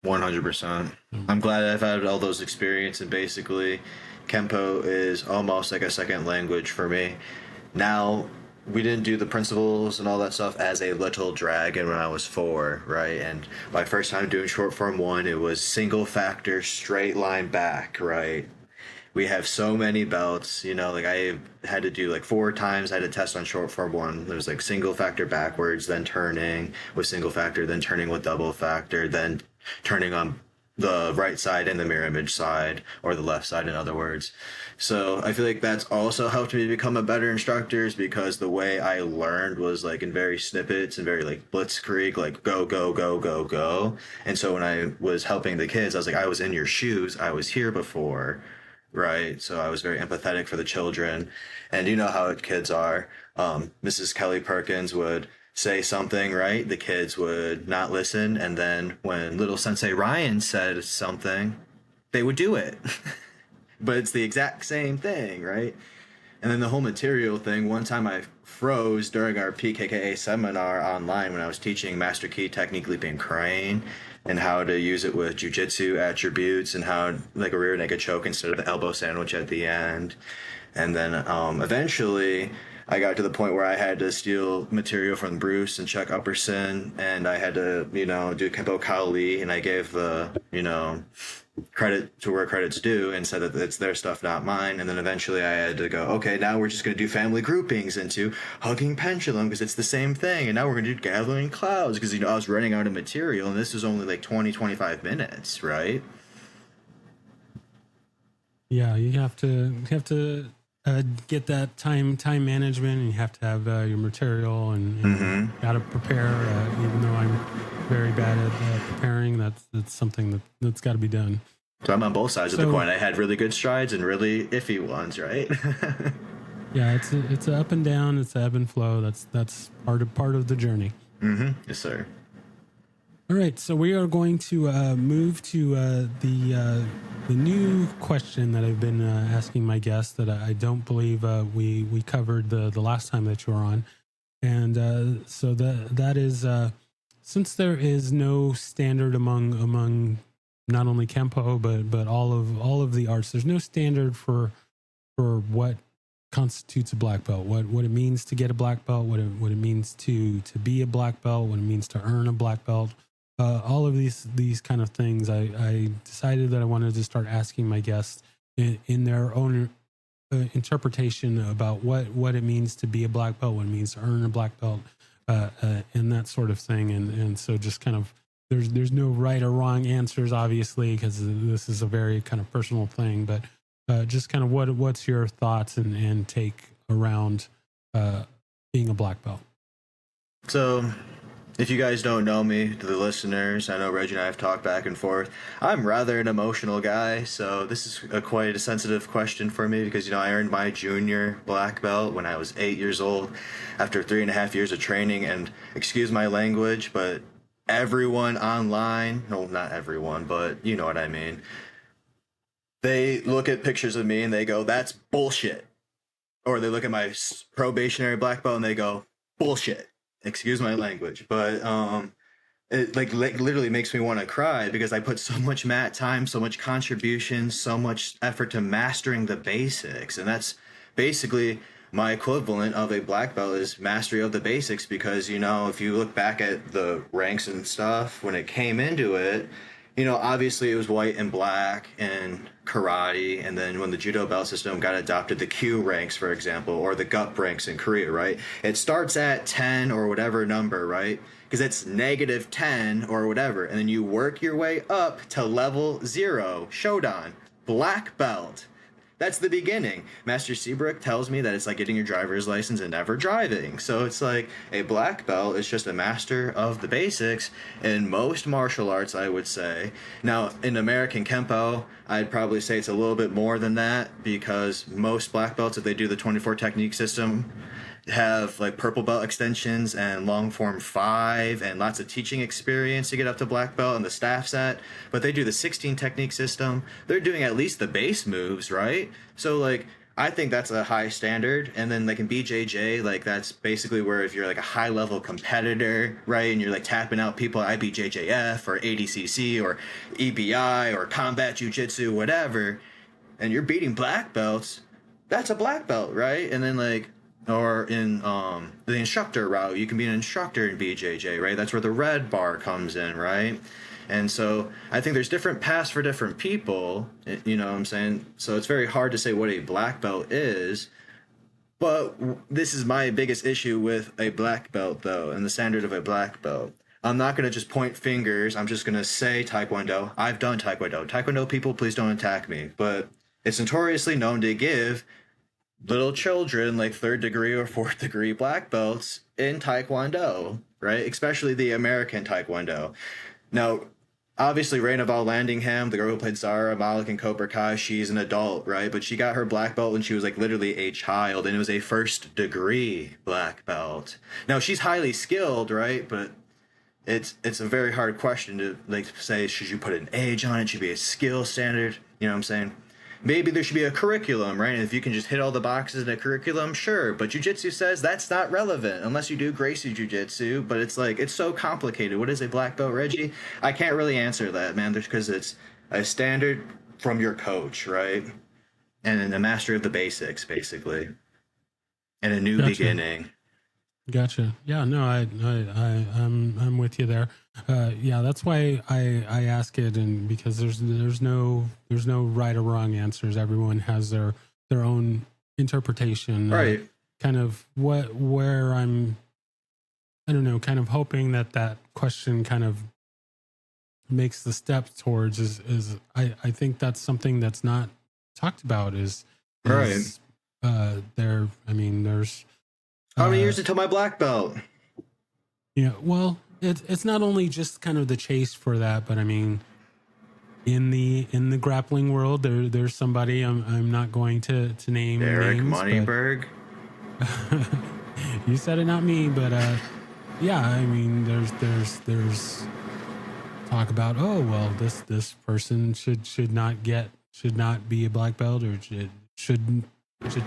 100%. I'm glad I've had all those experiences, and basically Kempo is almost like a second language for me. Now, we didn't do the principles and all that stuff as a little dragon when I was 4, right? And my first time doing short form 1, it was single factor straight line back, right? We have so many belts, I had to do 4 times. I had a test on short form 1. There was single factor backwards, then turning with single factor, then turning with double factor, then turning on the right side and the mirror image side, or the left side, in other words. So I feel like that's also helped me become a better instructor, is because the way I learned was like in very snippets and very like blitzkrieg, like go, go, go, go, go. And so when I was helping the kids, I was like, I was in your shoes. I was here before. Right. So I was very empathetic for the children. And you know how kids are. Mrs. Kelly Perkins would say something, right? The kids would not listen. And then when little Sensei Ryan said something, they would do it. But it's the exact same thing, right? And then the whole material thing, one time I froze during our PKKA seminar online when I was teaching Master Key Technique Leaping Crane and how to use it with jujitsu attributes and how like a rear naked choke instead of the elbow sandwich at the end. And then eventually I got to the point where I had to steal material from Bruce and Chuck Upperson, and I had to, do Kempo Kaoli, and I gave the, credit to where credit's due and said that it's their stuff, not mine. And then eventually I had to go, okay, now we're just going to do family groupings into hugging pendulum because it's the same thing. And now we're going to do gathering clouds because, I was running out of material, and this was only like 20-25 minutes, right? Yeah, you have to get that time management, and you have to have your material and got to prepare. Even though I'm very bad at preparing, that's something that's got to be done. So I'm on both sides of the coin. I had really good strides and really iffy ones, right? Yeah, it's a up and down. It's a ebb and flow. That's part of the journey. Yes, sir. All right, so we are going to move to the new question that I've been asking my guests that I don't believe we covered the last time that you were on, and so that is since there is no standard among not only Kempo but all of the arts, there's no standard for what constitutes a black belt, what it means to get a black belt, what it means to be a black belt, what it means to earn a black belt. All of these kind of things, I decided that I wanted to start asking my guests in their own interpretation about what it means to be a black belt, what it means to earn a black belt, and that sort of thing. And so just kind of, there's no right or wrong answers, obviously, because this is a very kind of personal thing. But just kind of what's your thoughts and take around being a black belt? So, if you guys don't know me, to the listeners, I know Reggie and I have talked back and forth. I'm rather an emotional guy, so this is quite a sensitive question for me because, I earned my junior black belt when I was 8 years old after 3.5 years of training. And excuse my language, but everyone online, no, not everyone, but you know what I mean, they look at pictures of me and they go, that's bullshit. Or they look at my probationary black belt and they go, bullshit. Excuse my language, but it like literally makes me want to cry because I put so much mat time, so much contribution, so much effort to mastering the basics, and that's basically my equivalent of a black belt is mastery of the basics. Because if you look back at the ranks and stuff when it came into it, obviously it was white and black and karate, and then when the judo belt system got adopted, the Q ranks, for example, or the GUP ranks in Korea, right? It starts at 10 or whatever number, right? Because it's -10 or whatever, and then you work your way up to level 0, Shodan, black belt. That's the beginning. Master Seabrook tells me that it's like getting your driver's license and never driving. So it's like a black belt is just a master of the basics in most martial arts, I would say. Now, in American Kempo, I'd probably say it's a little bit more than that because most black belts, if they do the 24 technique system, have like purple belt extensions and long form 5 and lots of teaching experience to get up to black belt and the staff set. But they do the 16 technique system. They're doing at least the base moves, right? So like I think that's a high standard. And then like in BJJ, like that's basically where if you're like a high level competitor, right, and you're like tapping out people at IBJJF or ADCC or EBI or combat jiu-jitsu, whatever, and you're beating black belts, that's a black belt, right? And then like, or in the instructor route, you can be an instructor in BJJ, right? That's where the red bar comes in, right? And so I think there's different paths for different people, you know what I'm saying? So it's very hard to say what a black belt is. But this is my biggest issue with a black belt, though, and the standard of a black belt. I'm not going to just point fingers. I'm just going to say Taekwondo. I've done Taekwondo. Taekwondo people, please don't attack me. But it's notoriously known to give little children like third degree or fourth degree black belts in Taekwondo, right? Especially the American Taekwondo. Now, obviously, Reina Vallandingham, the girl who played Zara Malik in Cobra Kai, she's an adult, right? But she got her black belt when she was like literally a child, and it was a first degree black belt. Now, she's highly skilled, right? But it's a very hard question to like say, should you put an age on it? Should be a skill standard? You know what I'm saying? Maybe there should be a curriculum, right? And if you can just hit all the boxes in a curriculum, sure. But jiu-jitsu says that's not relevant unless you do Gracie jiu-jitsu. But it's like, it's so complicated. What is a black belt, Reggie? I can't really answer that, man. Because it's a standard from your coach, right? And a master of the basics, basically. And a new beginning. Gotcha. Yeah, no, I'm with you there. Yeah, that's why I ask it, and because there's no right or wrong answers. Everyone has their own interpretation, right? Kind of where I don't know, kind of hoping that question kind of makes the step towards is I think that's something that's not talked about is right. There, I mean, there's. How many years until my black belt? Yeah, well, it's not only just kind of the chase for that, but I mean, in the grappling world, there's somebody I'm not going to name Derek names. Moneyberg. You said it, not me, but yeah, I mean, there's talk about, oh well, this person should not be a black belt, or should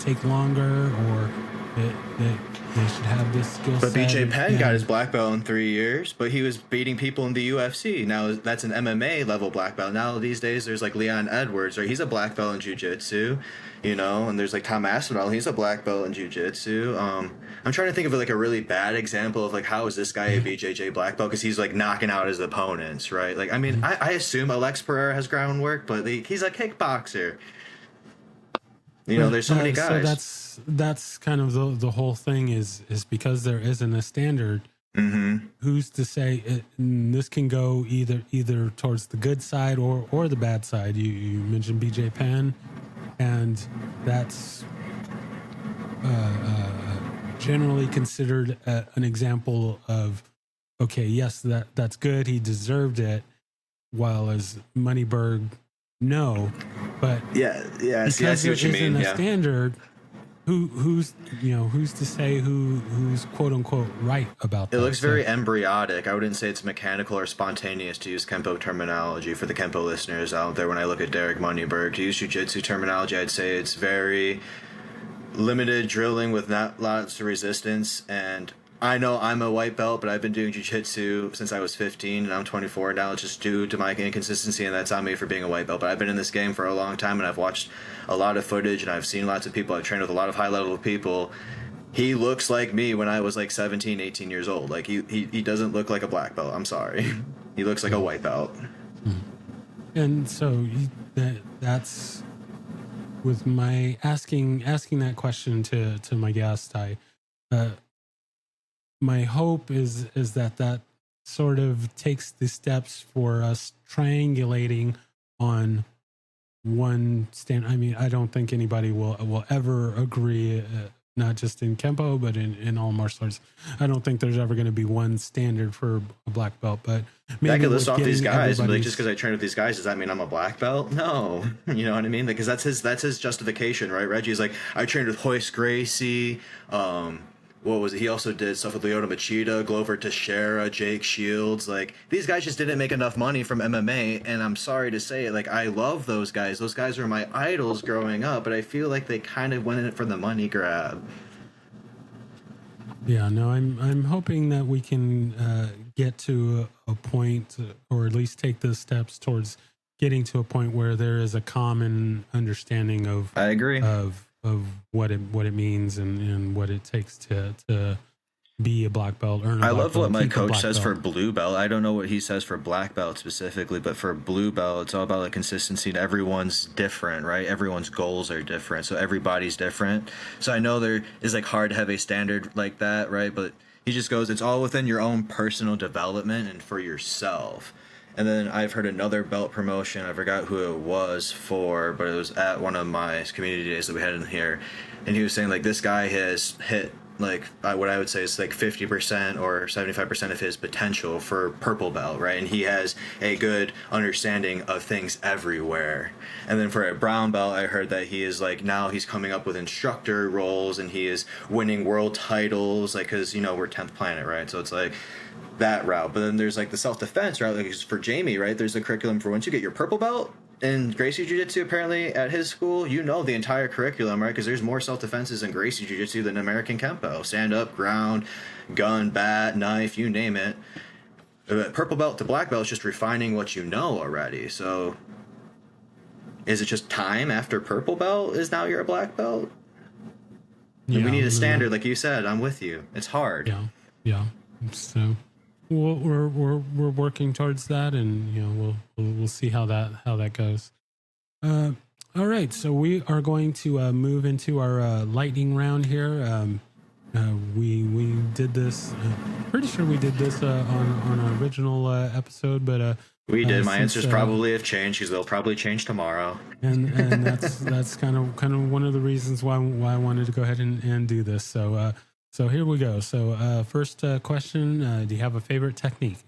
take longer, or they should have this skill set. But BJ Penn got his black belt in 3 years, but he was beating people in the UFC. Now that's an MMA level black belt. Now these days there's like Leon Edwards, right? He's a black belt in jiu-jitsu, you know, and there's like Tom Aspinall, he's a black belt in jiu-jitsu. I'm trying to think of like a really bad example of like, how is this guy a BJJ black belt? Because he's like knocking out his opponents, right? Like, I mean, I assume Alex Pereira has groundwork, but he's a kickboxer. You know, there's so many guys. So that's kind of the whole thing is because there isn't a standard. Mm-hmm. Who's to say this can go either towards the good side or the bad side? You mentioned BJ Penn, and that's generally considered an example of, okay, yes, that's good. He deserved it. While as Moneyberg, no, but yeah. See, I see what you mean. A standard. Who's to say who's quote unquote right about that? It looks very embryonic. I wouldn't say it's mechanical or spontaneous, to use Kempo terminology for the Kempo listeners out there. When I look at Derek Moneyberg, to use jiu-jitsu terminology, I'd say it's very limited drilling with not lots of resistance. And I know I'm a white belt, but I've been doing jiu-jitsu since I was 15, and I'm 24 now. It's just due to my inconsistency, and that's on me for being a white belt. But I've been in this game for a long time, and I've watched a lot of footage, and I've seen lots of people. I've trained with a lot of high-level people. He looks like me when I was like 17, 18 years old. Like, he doesn't look like a black belt. I'm sorry. He looks like a white belt. And so that's with my asking that question to my guest. My hope is that sort of takes the steps for us triangulating on one stand. I mean, I don't think anybody will ever agree, not just in Kempo, but in all martial arts. I don't think there's ever going to be one standard for a black belt. But maybe I could list off these guys, and like, just because I train with these guys, does that mean I'm a black belt? No. You know what I mean? Because that's his justification, right? Reggie's like, I trained with Hoist Gracie. What was it? He also did stuff with Lyoto Machida, Glover Teixeira, Jake Shields. Like, these guys just didn't make enough money from MMA, and I'm sorry to say it. Like, I love those guys. Those guys were my idols growing up, but I feel like they kind of went in it for the money grab. Yeah, no, I'm hoping that we can get to a point, or at least take the steps towards getting to a point where there is a common understanding of. I agree. Of what it means and what it takes to be a black belt. I love what my coach says for blue belt. I don't know what he says for black belt specifically, but for blue belt, it's all about the consistency, and everyone's different, right? Everyone's goals are different, so everybody's different. So I know there is like hard to have a standard like that, right? But He just goes, it's all within your own personal development and for yourself. And then I've heard another belt promotion. I forgot who it was for, but it was at one of my community days that we had in here. And he was saying, like, this guy has hit, like, what I would say is like 50% or 75% of his potential for purple belt, right? And he has a good understanding of things everywhere. And then for a brown belt, I heard that he is like, now he's coming up with instructor roles and he is winning world titles, like, because, you know, we're 10th planet, right? So it's like that route. But then there's like the self-defense route, like for Jamie, right? There's a curriculum for once you get your purple belt in Gracie Jiu-Jitsu, apparently at his school, you know the entire curriculum, right? Because there's more self-defenses in Gracie Jiu-Jitsu than American Kempo. Stand up, ground, gun, bat, knife, you name it. Purple belt to black belt is just refining what you know already. So is it just time after purple belt is now you're a black belt? Yeah, we need a standard, like you said. I'm with you. It's hard. Yeah. So we're working towards that, and you know we'll see how that goes. All right, so we are going to move into our lightning round here. We did this. Pretty sure we did this on our original episode, but we did. My answers probably have changed because they'll probably change tomorrow. And that's kind of one of the reasons why I wanted to go ahead and do this. So here we go. So first question, do you have a favorite technique?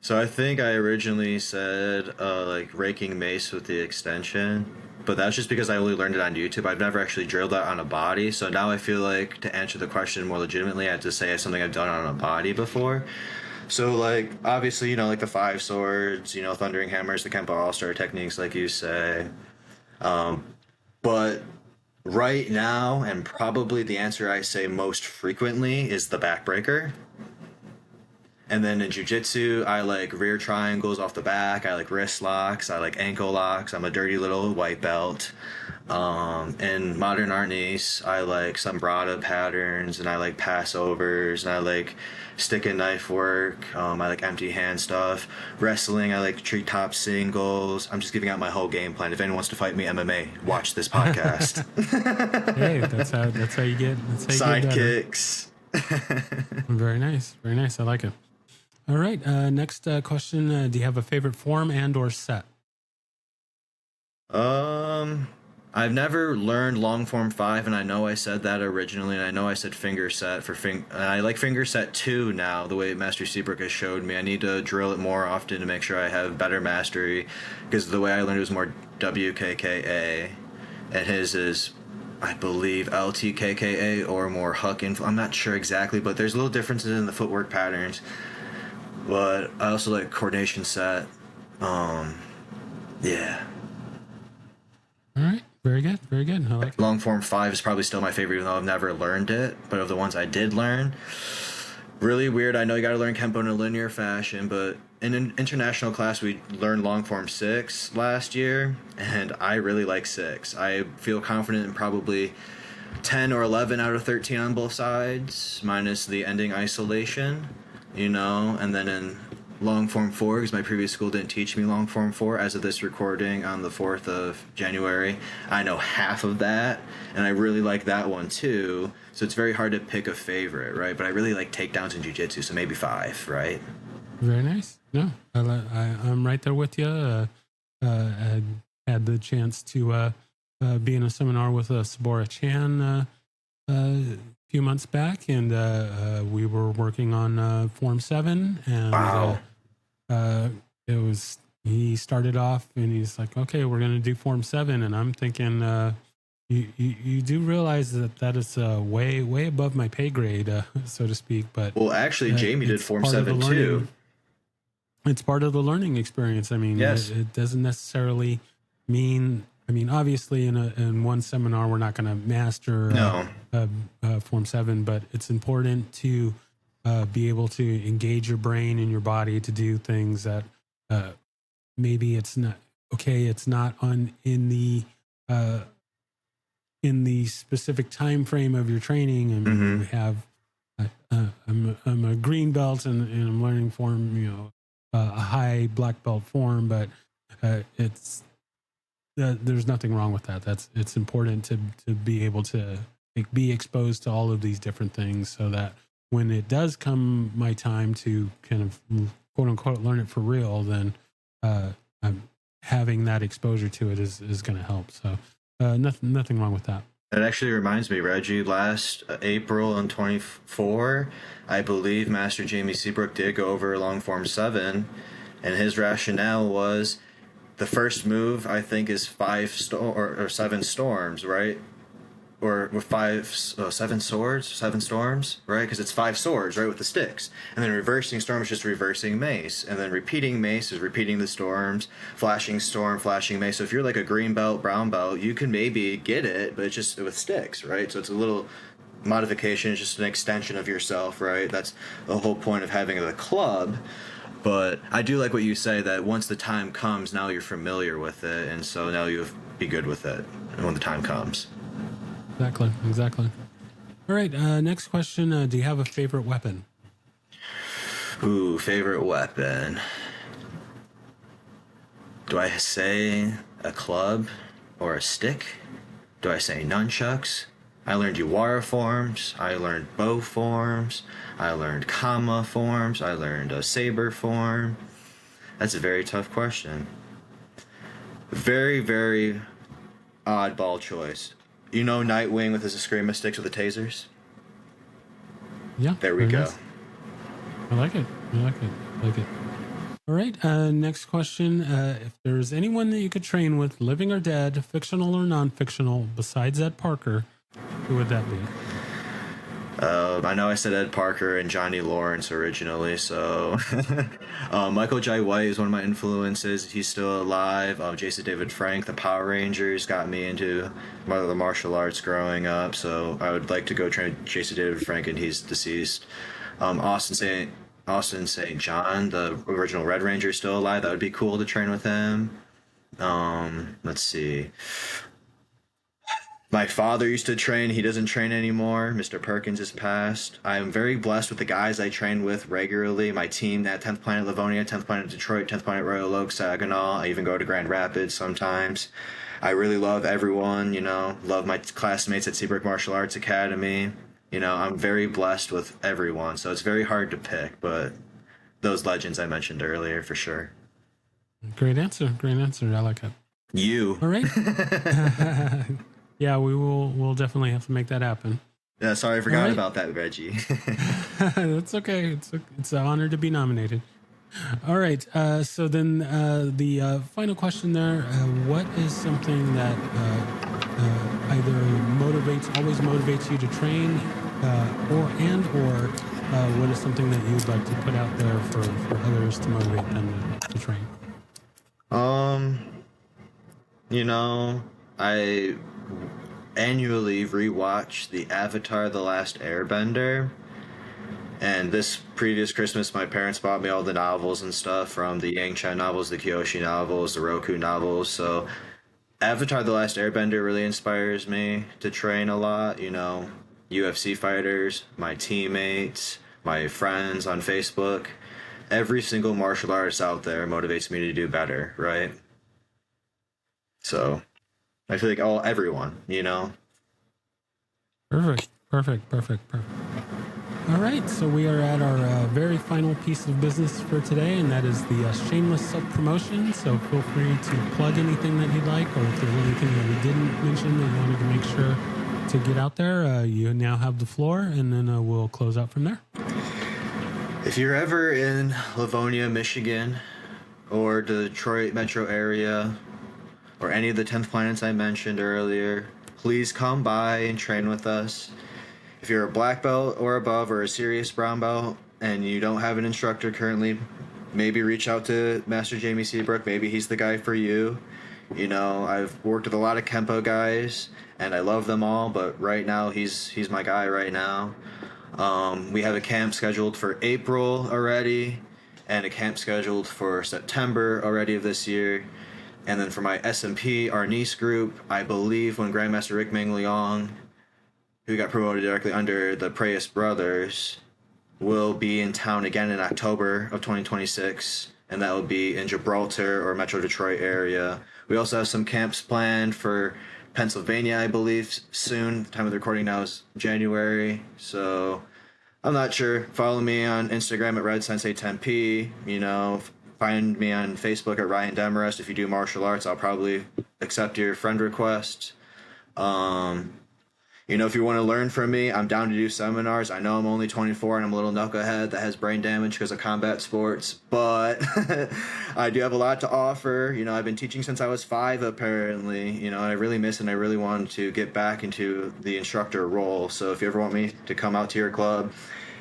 So I think I originally said like raking mace with the extension, but that's just because I only learned it on YouTube. I've never actually drilled that on a body. So now I feel like to answer the question more legitimately, I have to say it's something I've done on a body before. So like obviously, you know, like the 5 swords, you know, thundering hammers, the Kempo all-star techniques, like you say. But right now, and probably the answer I say most frequently, is the backbreaker. And then in jiu-jitsu, I like rear triangles off the back. I like wrist locks. I like ankle locks. I'm a dirty little white belt. In modern art nice, I like sombrada patterns, and I like passovers, and I like stick and knife work. I like empty hand stuff. Wrestling, I like treetop singles. I'm just giving out my whole game plan. If anyone wants to fight me MMA, watch this podcast. Hey, that's how you get. That's how you Sidekicks. Very nice. Very nice. I like it. All right. Next question. Do you have a favorite form and or set? I've never learned long form 5, and I know I said that originally, and I know I said finger set for and I like finger set 2 now, the way Master Seabrook has showed me. I need to drill it more often to make sure I have better mastery, because the way I learned it was more WKKA, and his is, I believe, LTKKA or more Huck info. I'm not sure exactly, but there's little differences in the footwork patterns. But I also like coordination set. Yeah. All right. Very good. Very good. I like it. Long form 5 is probably still my favorite, even though I've never learned it. But of the ones I did learn, really weird. I know you got to learn Kempo in a linear fashion, but in an international class, we learned long form 6 last year, and I really like 6. I feel confident in probably 10 or 11 out of 13 on both sides, minus the ending isolation, you know, and then in long form 4, because my previous school didn't teach me long form 4 as of this recording on the 4th of January. I know half of that, and I really like that one too. So it's very hard to pick a favorite, right? But I really like takedowns in jiu-jitsu, so maybe 5, right? Very nice. No, I'm right there with you. I had the chance to be in a seminar with Sabora Chan a few months back, and we were working on Form 7, and wow. It was, he started off and he's like, okay, we're going to do Form 7, and I'm thinking, you do realize that is way above my pay grade, so to speak. But well, actually, Jamie did Form 7 too. It's part of the learning experience. I mean, yes. It doesn't necessarily mean. I mean, obviously, in one seminar, we're not going to master Form 7, but it's important to be able to engage your brain and your body to do things that maybe it's not okay. It's not in the specific time frame of your training. I mean, we have. I'm a green belt and I'm learning form. You know, a high black belt form, but it's. There's nothing wrong with that. It's important to be able to be exposed to all of these different things, so that when it does come my time to kind of quote unquote learn it for real, then I'm having that exposure to it is going to help. So nothing wrong with that. It actually reminds me, Reggie, last April in 24, I believe Master Jamie Seabrook did go over Longform 7, and his rationale was the first move, I think, is 7 storms, right? Or with 7 swords, 7 storms, right? Because it's 5 swords, right, with the sticks. And then reversing storm is just reversing mace. And then repeating mace is repeating the storms, flashing storm, flashing mace. So if you're like a green belt, brown belt, you can maybe get it, but it's just with sticks, right? So it's a little modification, it's just an extension of yourself, right? That's the whole point of having the club. But I do like what you say, that once the time comes, now you're familiar with it, and so now you'll be good with it when the time comes. Exactly. All right, next question. Do you have a favorite weapon? Ooh, favorite weapon. Do I say a club or a stick? Do I say nunchucks? I learned Uwara forms. I learned bow forms. I learned Kama forms. I learned a saber form. That's a very tough question. Very, very oddball choice. You know Nightwing with his Eskrima sticks with the tasers? Yeah. There we go. Nice. I like it. All right. Next question. If there's anyone that you could train with, living or dead, fictional or non-fictional, besides Ed Parker, who would that be? I know I said Ed Parker and Johnny Lawrence originally, so Michael Jai White is one of my influences. He's still alive. Jason David Frank, the Power Rangers, got me into the martial arts growing up, so I would like to go train Jason David Frank, and he's deceased. Austin St. John, the original Red Ranger, is still alive. That would be cool to train with him. Let's see. My father used to train. He doesn't train anymore. Mr. Perkins has passed. I am very blessed with the guys I train with regularly. My team at 10th Planet Livonia, 10th Planet Detroit, 10th Planet Royal Oak, Saginaw. I even go to Grand Rapids sometimes. I really love everyone, love my classmates at Seabrook Martial Arts Academy. I'm very blessed with everyone, so it's very hard to pick, but those legends I mentioned earlier, for sure. Great answer. I like it. You. All right. Yeah, we'll definitely have to make that happen. Yeah, sorry, I forgot about that, Reggie. That's okay. It's an honor to be nominated. All right. So then the final question there, what is something that either always motivates you to train, or what is something that you'd like to put out there for others to motivate them to train? I annually rewatch the Avatar: The Last Airbender, and this previous Christmas my parents bought me all the novels and stuff, from the Yang Chen novels, the Kyoshi novels, the Roku novels. So Avatar: The Last Airbender really inspires me to train a lot. UFC fighters, my teammates, my friends on Facebook, every single martial artist out there motivates me to do better, right? So I feel like everyone. Perfect. All right, so we are at our very final piece of business for today, and that is the shameless self-promotion. So feel free to plug anything that you'd like, or if there's anything that we didn't mention that you wanted to make sure to get out there, you now have the floor, and then we'll close out from there. If you're ever in Livonia, Michigan, or the Detroit metro area, or any of the 10th planets I mentioned earlier, please come by and train with us. If you're a black belt or above, or a serious brown belt, and you don't have an instructor currently, maybe reach out to Master Jamie Seabrook. Maybe he's the guy for you. I've worked with a lot of Kempo guys, and I love them all, but right now he's my guy right now. We have a camp scheduled for April already, and a camp scheduled for September already of this year. And then for my SMP, our Nice group, I believe when Grandmaster Rick Ming Leong, who got promoted directly under the Preyas brothers, will be in town again in October of 2026, and that will be in Gibraltar or Metro Detroit area. We also have some camps planned for Pennsylvania, I believe, soon. The time of the recording now is January, so I'm not sure. Follow me on Instagram at RedSensei10P. Find me on Facebook at Ryan Demarest. If you do martial arts, I'll probably accept your friend request. If you want to learn from me, I'm down to do seminars. I know I'm only 24 and I'm a little knucklehead that has brain damage because of combat sports, but I do have a lot to offer. I've been teaching since I was 5, apparently, and I really miss it, and I really wanted to get back into the instructor role. So if you ever want me to come out to your club,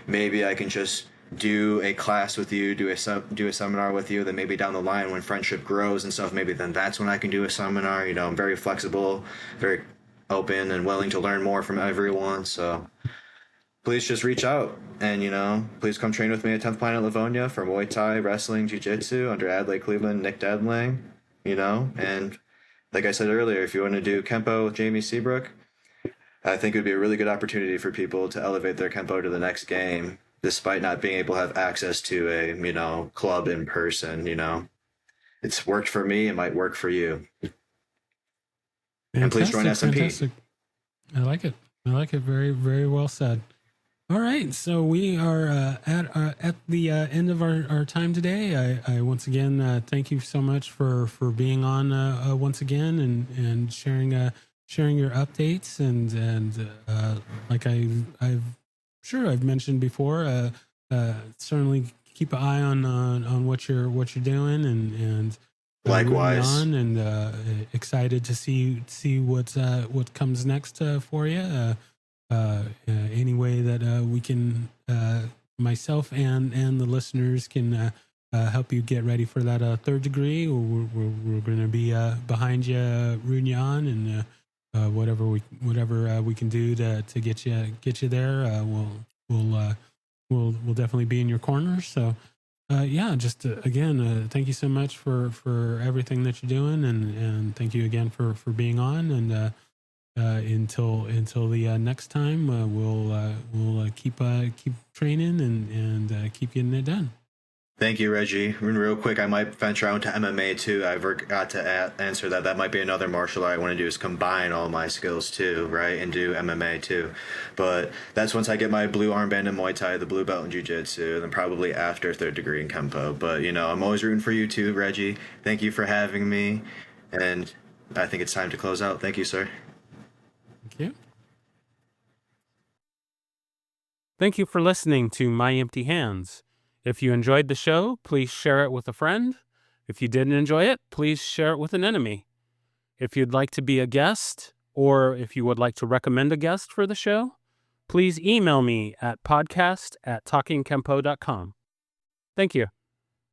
maybe I can just do a class with you, do a seminar with you. Then maybe down the line, when friendship grows and stuff, maybe then that's when I can do a seminar. I'm very flexible, very open, and willing to learn more from everyone. So please just reach out, and please come train with me at 10th Planet Livonia for Muay Thai, wrestling, jiu-jitsu under Adelaide Cleveland, Nick Dedling. And like I said earlier, if you want to do Kempo with Jamie Seabrook, I think it would be a really good opportunity for people to elevate their Kempo to the next game, despite not being able to have access to a, club in person. It's worked for me. It might work for you. And please join SMP. Fantastic. I like it. Very, very well said. All right. So we are at the end of our time today. I once again thank you so much for being on once again and sharing your updates and like I've mentioned before, certainly keep an eye on what you're doing and likewise on, and excited to see what comes next for you. Any way that we can, myself and the listeners can help you get ready for that third degree. We're going to be behind you, rooting you on, and whatever we can do to get you there. We'll definitely be in your corner. So. Just again, thank you so much for everything that you're doing, and thank you again for being on. And until the next time, we'll keep training and keep getting it done. Thank you, Reggie. Real quick, I might venture out to MMA too. I forgot to answer that. That might be another martial art I want to do, is combine all my skills too, right? And do MMA too. But that's once I get my blue armband in Muay Thai, the blue belt in Jiu-Jitsu, and then probably after 3rd degree in Kempo. But, I'm always rooting for you too, Reggie. Thank you for having me. And I think it's time to close out. Thank you, sir. Thank you. Thank you for listening to My Empty Hands. If you enjoyed the show, please share it with a friend. If you didn't enjoy it, please share it with an enemy. If you'd like to be a guest, or if you would like to recommend a guest for the show, please email me at podcast@talkingkempo.com. Thank you.